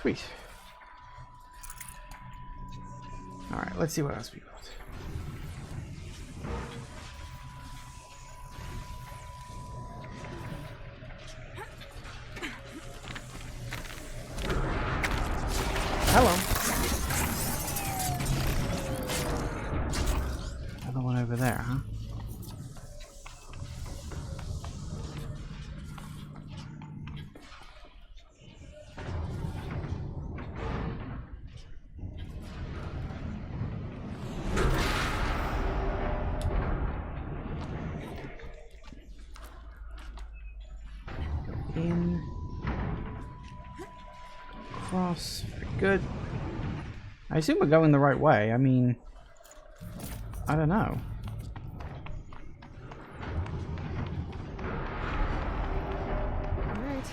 Sweet. Alright, let's see what else we got. Hello. Another one over there, huh? In. Cross. Very good. I assume we're going the right way. I mean, I don't know. Alright.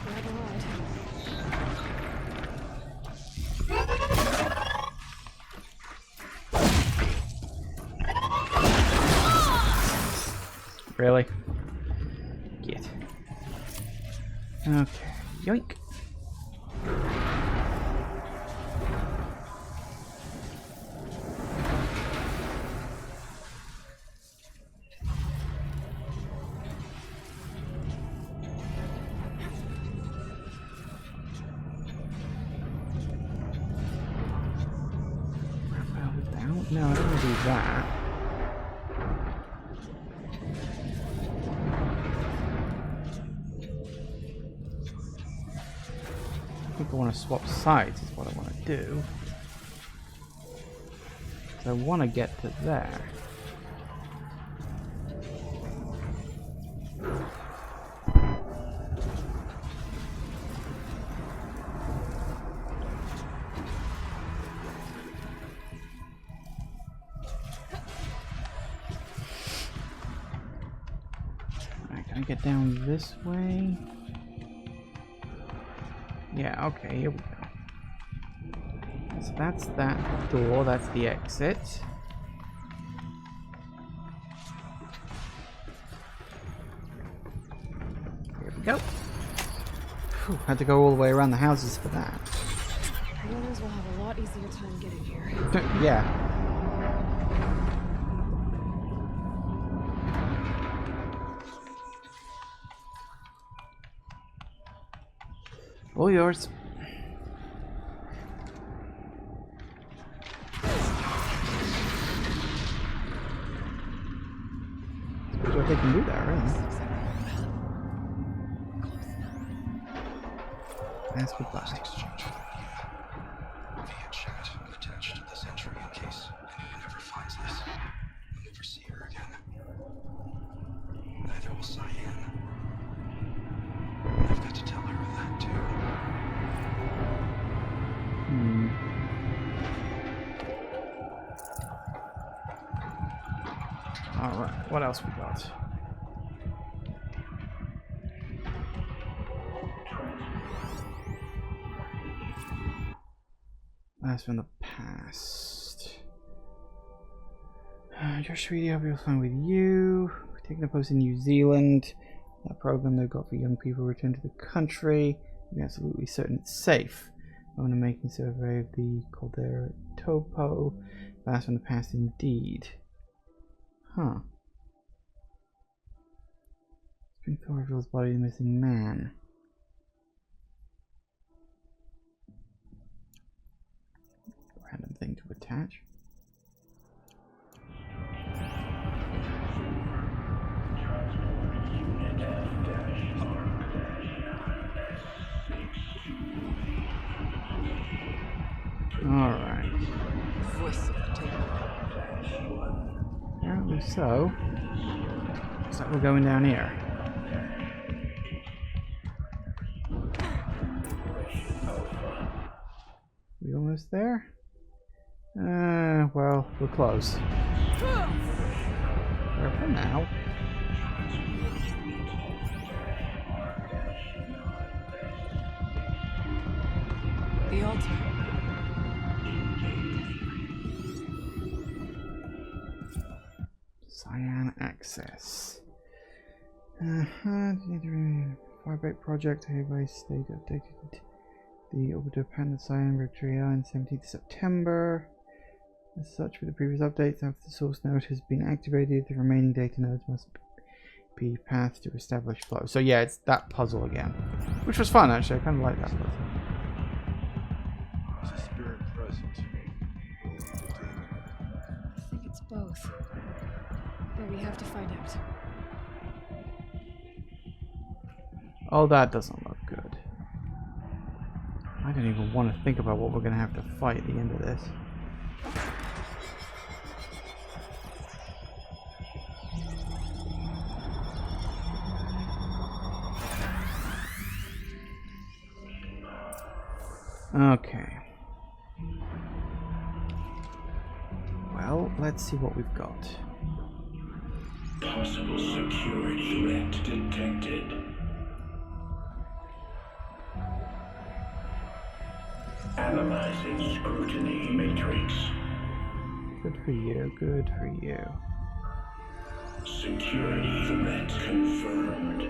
Grab a ride. Really? Get. Okay. Yoink. No, I don't want to do that. I think I want to swap sides is what I want to do. So I want to get to there. Get down this way. Yeah, okay, here we go. So that's that door, that's the exit. Here we go. Whew, had to go all the way around the houses for that. The others will have a lot easier time getting here. Yeah. All yours. That's what they can do that, really. Ask goodbye. Via chat attached to this entry in case anyone ever finds this. I'll never see her again. Neither will Cyan. I've got to tell her that too. Alright, what else we got? That's from the past. Josh Reedy, I'll be fine with you. We're taking a post in New Zealand. That program they've got for young people return to the country. We're absolutely certain it's safe. I'm going to make a survey of the Caldera Topo. Blast from the past indeed. Huh. Springfield reveals body of the missing man. Random thing to attach. Alright. Voice of So, looks like we're going down here. We almost there? Well, we're close. Careful now. The altar. Cyan access. Firebreak project. Hayway state updated. The orbiter panned Cyan Victory on 17th September. As such, with the previous updates, after the source node has been activated, the remaining data nodes must be pathed to establish flow. So yeah, it's that puzzle again, which was fun actually. I kind of like that puzzle. Is the spirit present? I think it's both. But we have to find out. Oh, that doesn't look good. I don't even want to think about what we're going to have to fight at the end of this. Okay. Well, let's see what we've got. Possible security threat detected. Analyzing scrutiny matrix. Good for you, good for you. Security threat confirmed.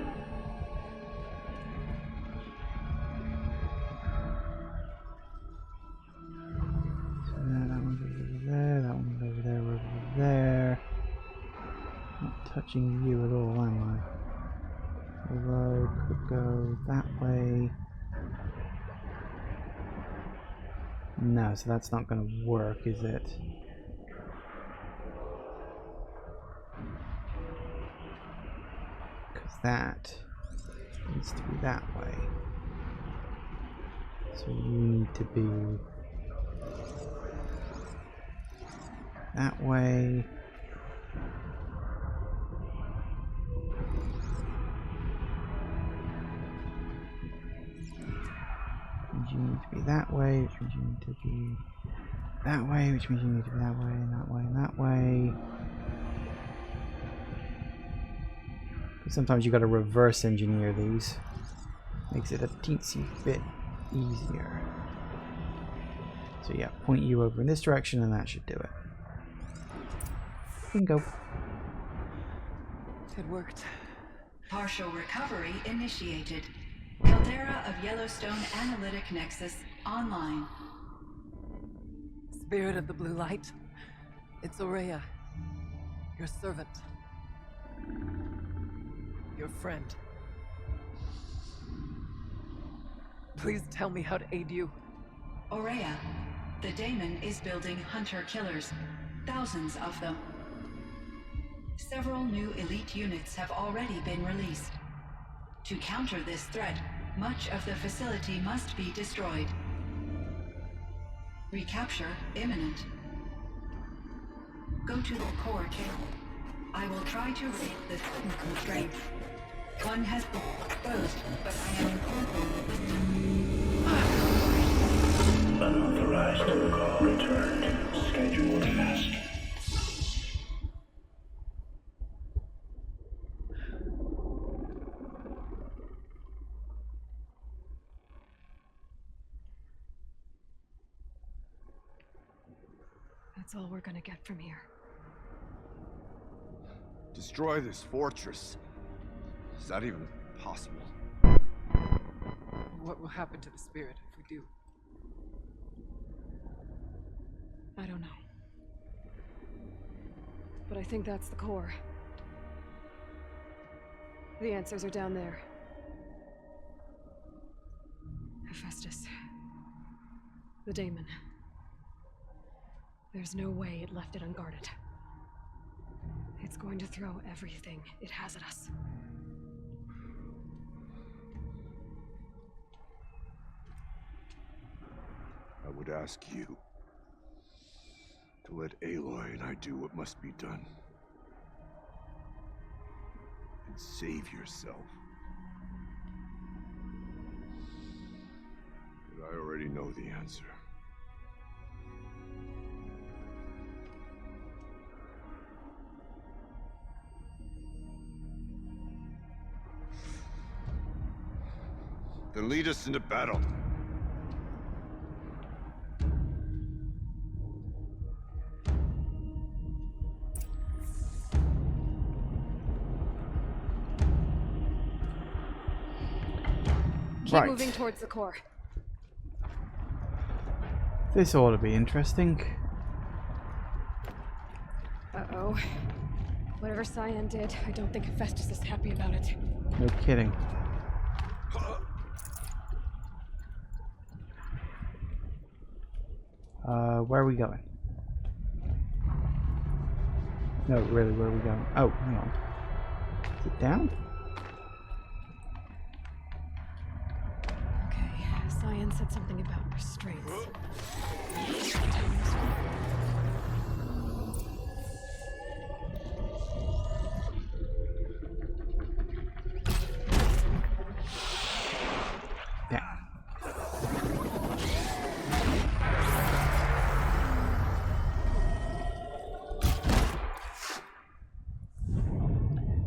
So that one's over there, that one's over there, over there. Not touching you at all, am I? Although, could go that way. No, so that's not going to work, is it? Because that needs to be that way. So you need to be that way. You need to be that way, which means you need to be that way, which means you need to be that way, and that way, and that way. But sometimes you got to reverse engineer these. Makes it a teensy bit easier. So yeah, point you over in this direction, and that should do it. Bingo. It worked. Partial recovery initiated. Caldera of Yellowstone Analytic Nexus online. Spirit of the Blue Light. It's Aurea. Your servant. Your friend. Please tell me how to aid you. Aurea, the daemon is building hunter-killers. Thousands of them. Several new elite units have already been released. To counter this threat, much of the facility must be destroyed. Recapture imminent. Go to the core kill. I will try to raid the constraint. One has been exposed, but I am in Unauthorized call returned. Scheduled task. That's all we're gonna get from here. Destroy this fortress. Is that even possible? What will happen to the spirit if we do? I don't know. But I think that's the core. The answers are down there. Hephaestus. The daemon. There's no way it left it unguarded. It's going to throw everything it has at us. I would ask you to let Aloy and I do what must be done. and save yourself. But I already know the answer. Then lead us into battle. Keep moving towards the core. This ought to be interesting. Uh-oh. Whatever Cyan did, I don't think Hephaestus is happy about it. No kidding. Where are we going? No, really, where are we going? Oh, hang on. Is it down? Okay, Cyan said something about restraints.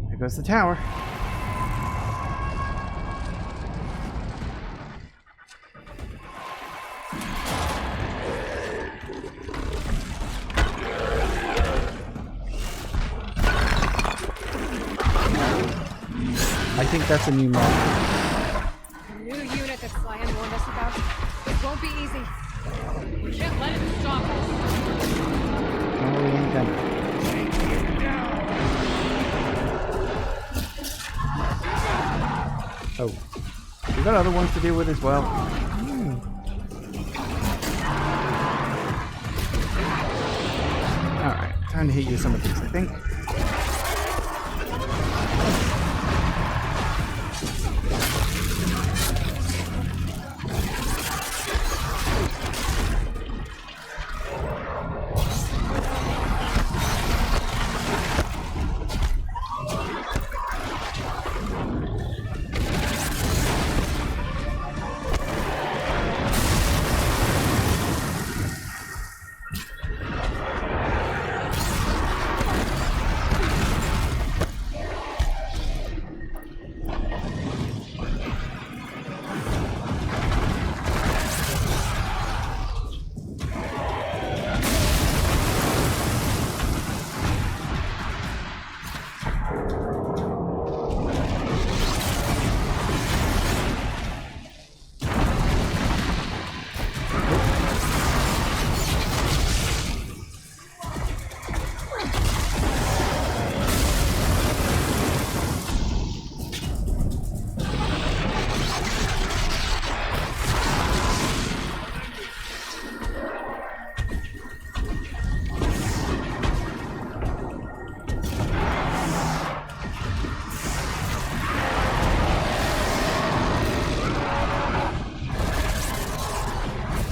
There goes the tower. I think that's a new mod. A new unit that Cyan warned us about. It won't be easy. We can't let it stop us. No, we ain't gonna. Oh, we've got other ones to deal with as well. Alright, time to hit you with some of these, I think.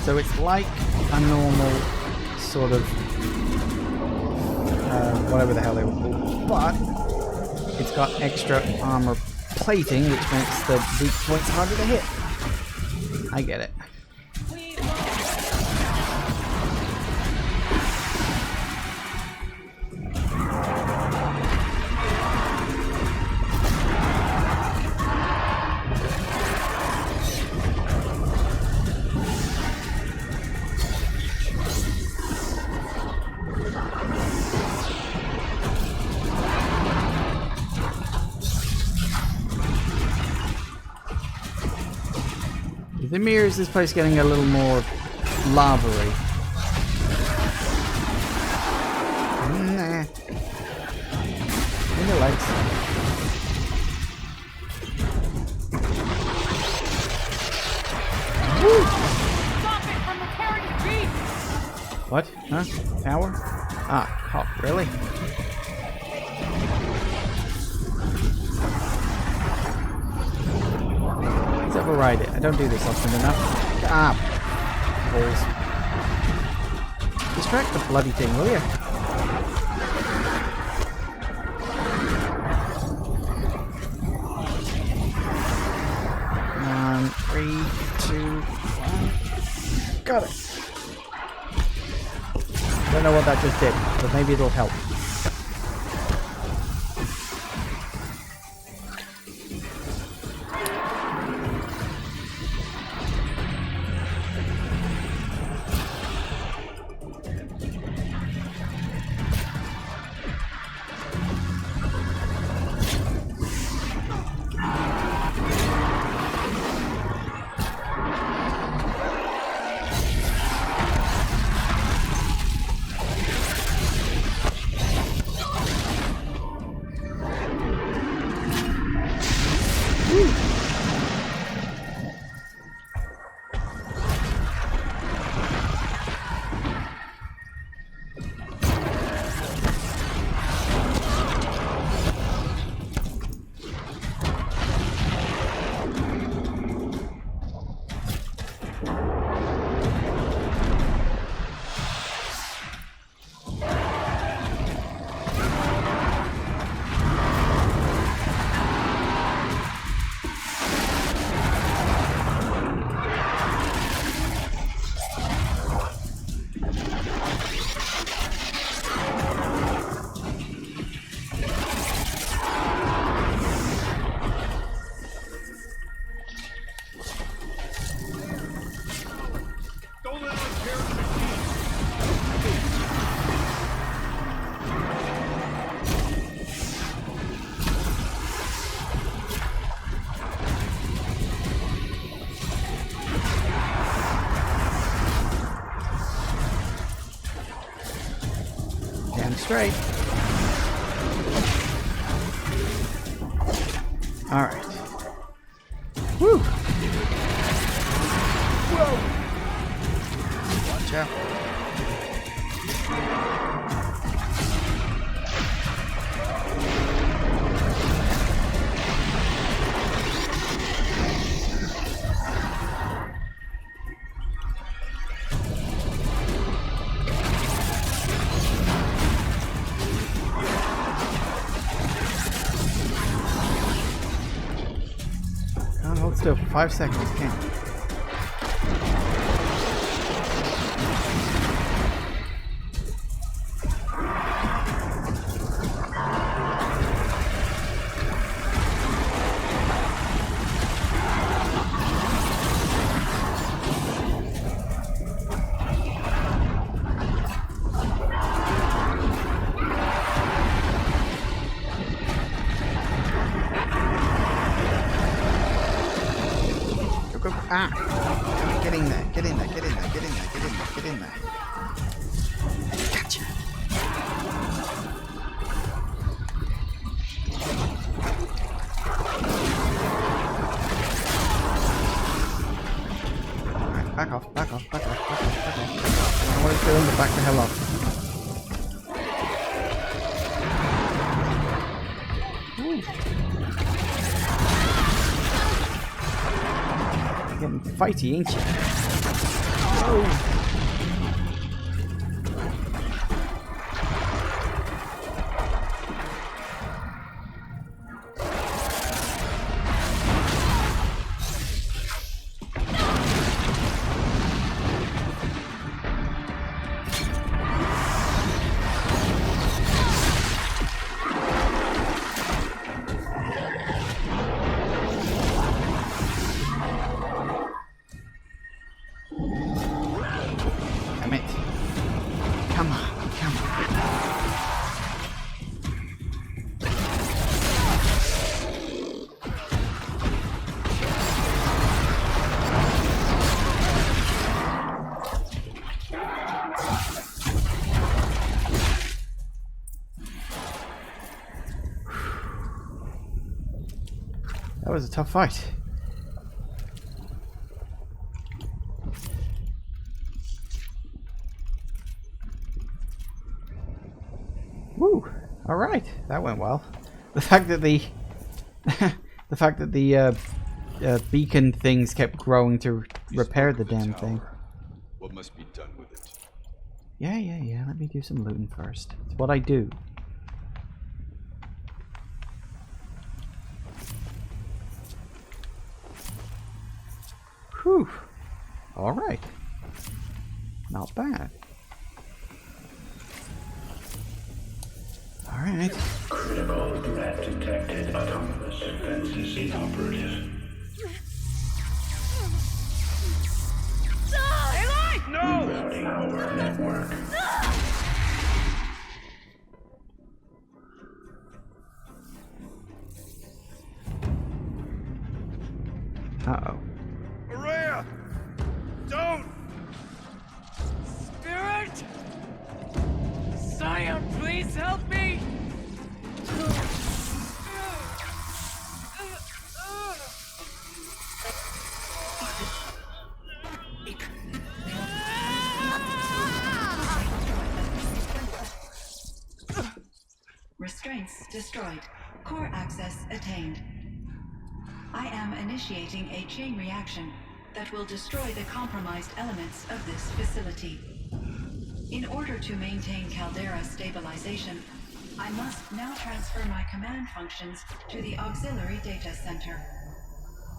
So it's like a normal sort of whatever the hell they were called, but it's got extra armor plating, which makes the weak points harder to hit. I get it. The mirror is this place getting a little more lava-y. Nah. In the legs. Woo! Stop it from repairing the beast! What? Huh? Tower? Ah, oh, really? Let's override it. I don't do this often enough. Ah, balls. Distract the bloody thing, will you? Don't know what that just did, but maybe it'll help. Straight. All right. Woo. Whoa. Watch out. Still 5 seconds, can't. Ah! Get in there, get in there, get in there, get in there, get in there, get in there. Gotcha. Alright, back off, back off, back off, back off, back off, back off. I don't know what it's doing, but back the hell off. Getting fighty, ain't you? Oh. That was a tough fight. Woo! All right, that went well. The fact that the beacon things kept growing to repair the damn thing. What must be done with it? Yeah. Let me do some looting first. It's what I do. Whew. All right. Not bad. Critical threat detected. Autonomous defenses inoperative. Rerouting our network. Uh-oh. Araya! Don't! Spirit! Sire, please help me! Restraints destroyed. Core access attained. I am initiating a chain reaction that will destroy the compromised elements of this facility. In order to maintain Caldera stabilization, I must now transfer my command functions to the auxiliary data center.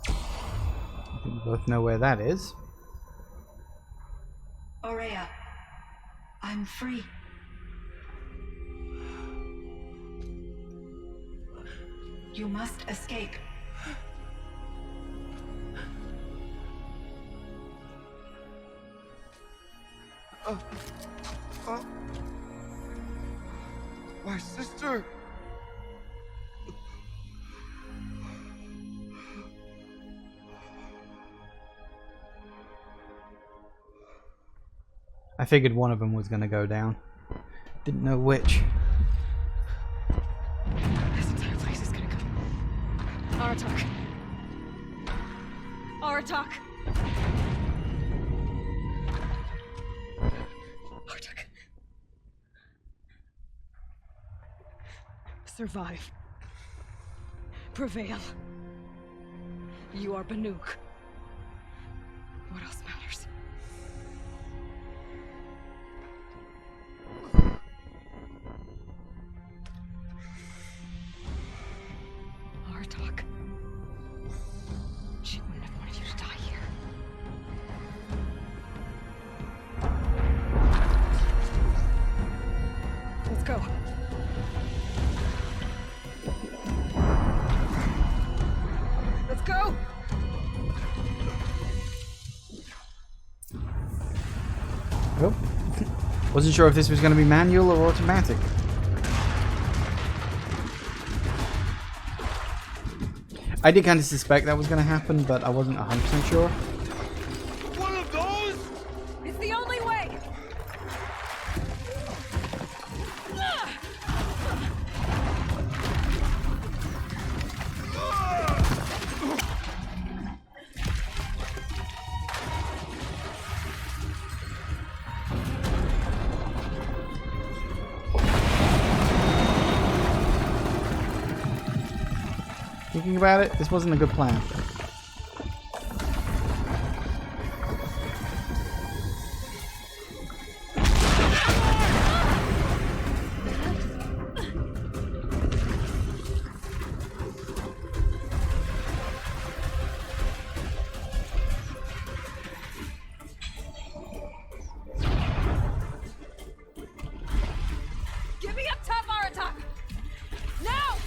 I think we both know where that is. Aurea, I'm free. You must escape. My sister! I figured one of them was gonna go down. Didn't know which. This entire place is gonna go. Aratak. Aratak. Aratak. Survive. Prevail. You are Banuk. What else matters? Aratak. She wouldn't have wanted you to die here. Let's go. Let's go! Oh. Wasn't sure if this was going to be manual or automatic. I did kind of suspect that was going to happen, but I wasn't 100% sure. One of those? It's the only way! Thinking about it, this wasn't a good plan. Get me up top, Aratak! Now!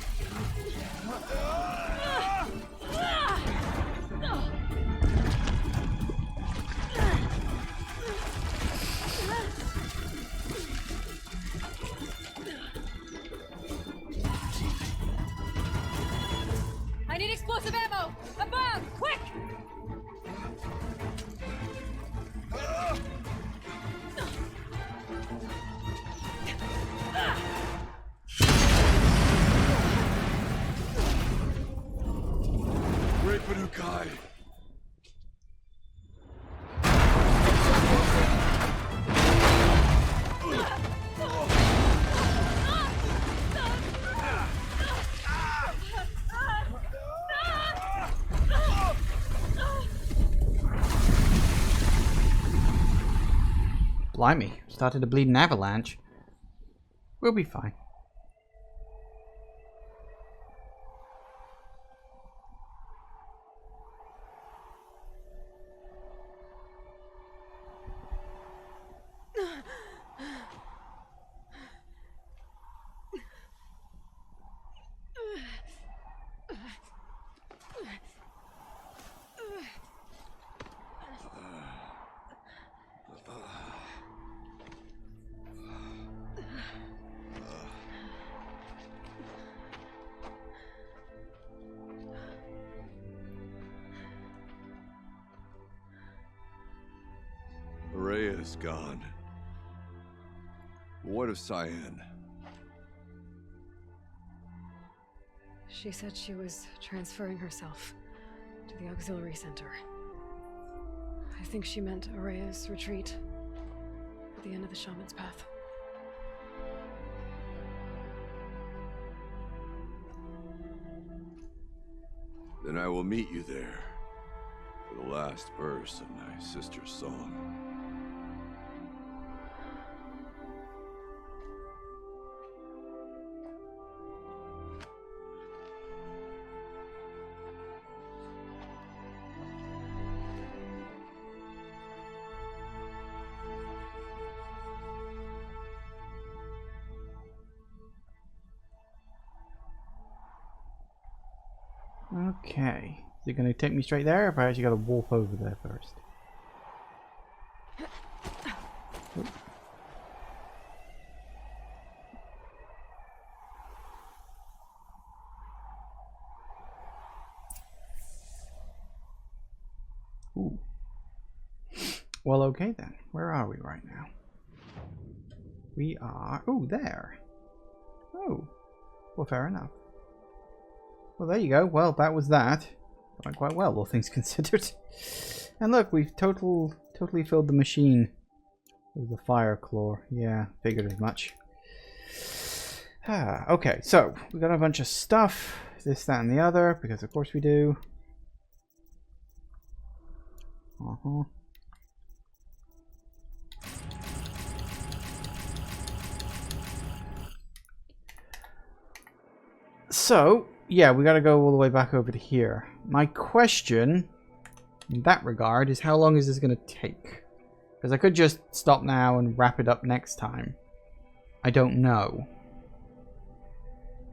I need explosive ammo! Above! Quick! Great Banukai! Blimey, started to bleed an avalanche. We'll be fine. is gone. What of Cyan? She said she was transferring herself to the auxiliary center. I think she meant Araya's retreat at the end of the shaman's path. Then I will meet you there for the last verse of my sister's song. Okay. Is it going to take me straight there, or have I actually got to warp over there first? Ooh. Well, okay then. Where are we right now? We are... Ooh, there. Oh. Well, fair enough. Well, there you go. Well, that was that. Went quite well, all things considered. And look, we've totally filled the machine with the fire claw. Yeah, figured as much. Okay, so we got a bunch of stuff. This, that, and the other, because of course we do. So, yeah, we gotta go all the way back over to here. My question in that regard is, how long is this gonna take? Because I could just stop now and wrap it up next time. I don't know.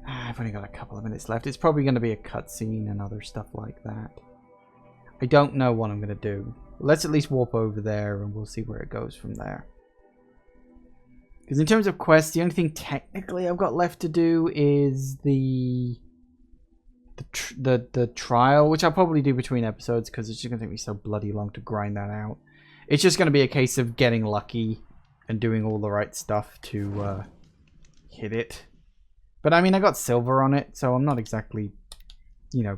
I've only got a couple of minutes left. It's probably going to be a cutscene and other stuff like that. I don't know what I'm going to do. Let's at least warp over there and we'll see where it goes from there. Because in terms of quests, the only thing technically I've got left to do is the trial, which I'll probably do between episodes because it's just going to take me so bloody long to grind that out. It's just going to be a case of getting lucky and doing all the right stuff to hit it. But I mean, I got silver on it, so I'm not exactly, you know,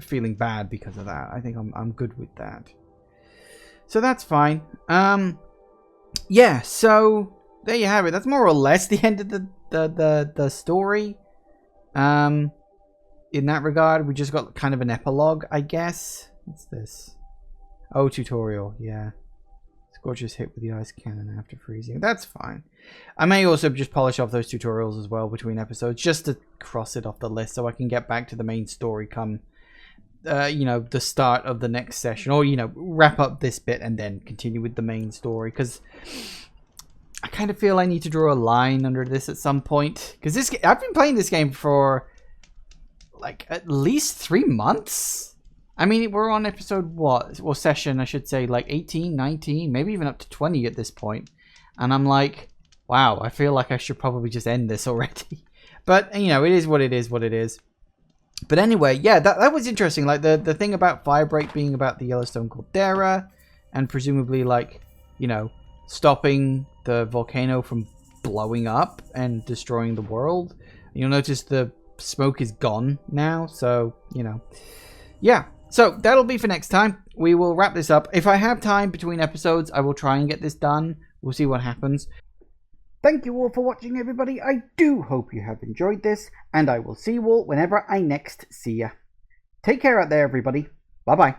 feeling bad because of that. I think I'm good with that. So that's fine. Yeah, so there you have it. That's more or less the end of the story. In that regard, we just got kind of an epilogue, I guess. What's this? Oh, tutorial. Yeah. Scorches hit with the ice cannon after freezing. That's fine. I may also just polish off those tutorials as well between episodes, just to cross it off the list so I can get back to the main story come, you know, the start of the next session. Or, you know, wrap up this bit and then continue with the main story. Because I kind of feel I need to draw a line under this at some point. Because this, I've been playing this game for, like, at least 3 months. I mean, we're on episode, what? Or session, I should say, like 18, 19, maybe even up to 20 at this point. And I'm like, wow, I feel like I should probably just end this already. But, you know, it is what it is, what it is. But anyway, yeah, that was interesting. Like, the thing about Firebreak being about the Yellowstone caldera, and presumably, like, you know, stopping the volcano from blowing up and destroying the world. You'll notice the smoke is gone now, so, you know. Yeah. So, that'll be for next time. We will wrap this up. If I have time between episodes, I will try and get this done. We'll see what happens. Thank you all for watching, everybody. I do hope you have enjoyed this, and I will see you all whenever I next see ya. Take care out there, everybody. Bye-bye.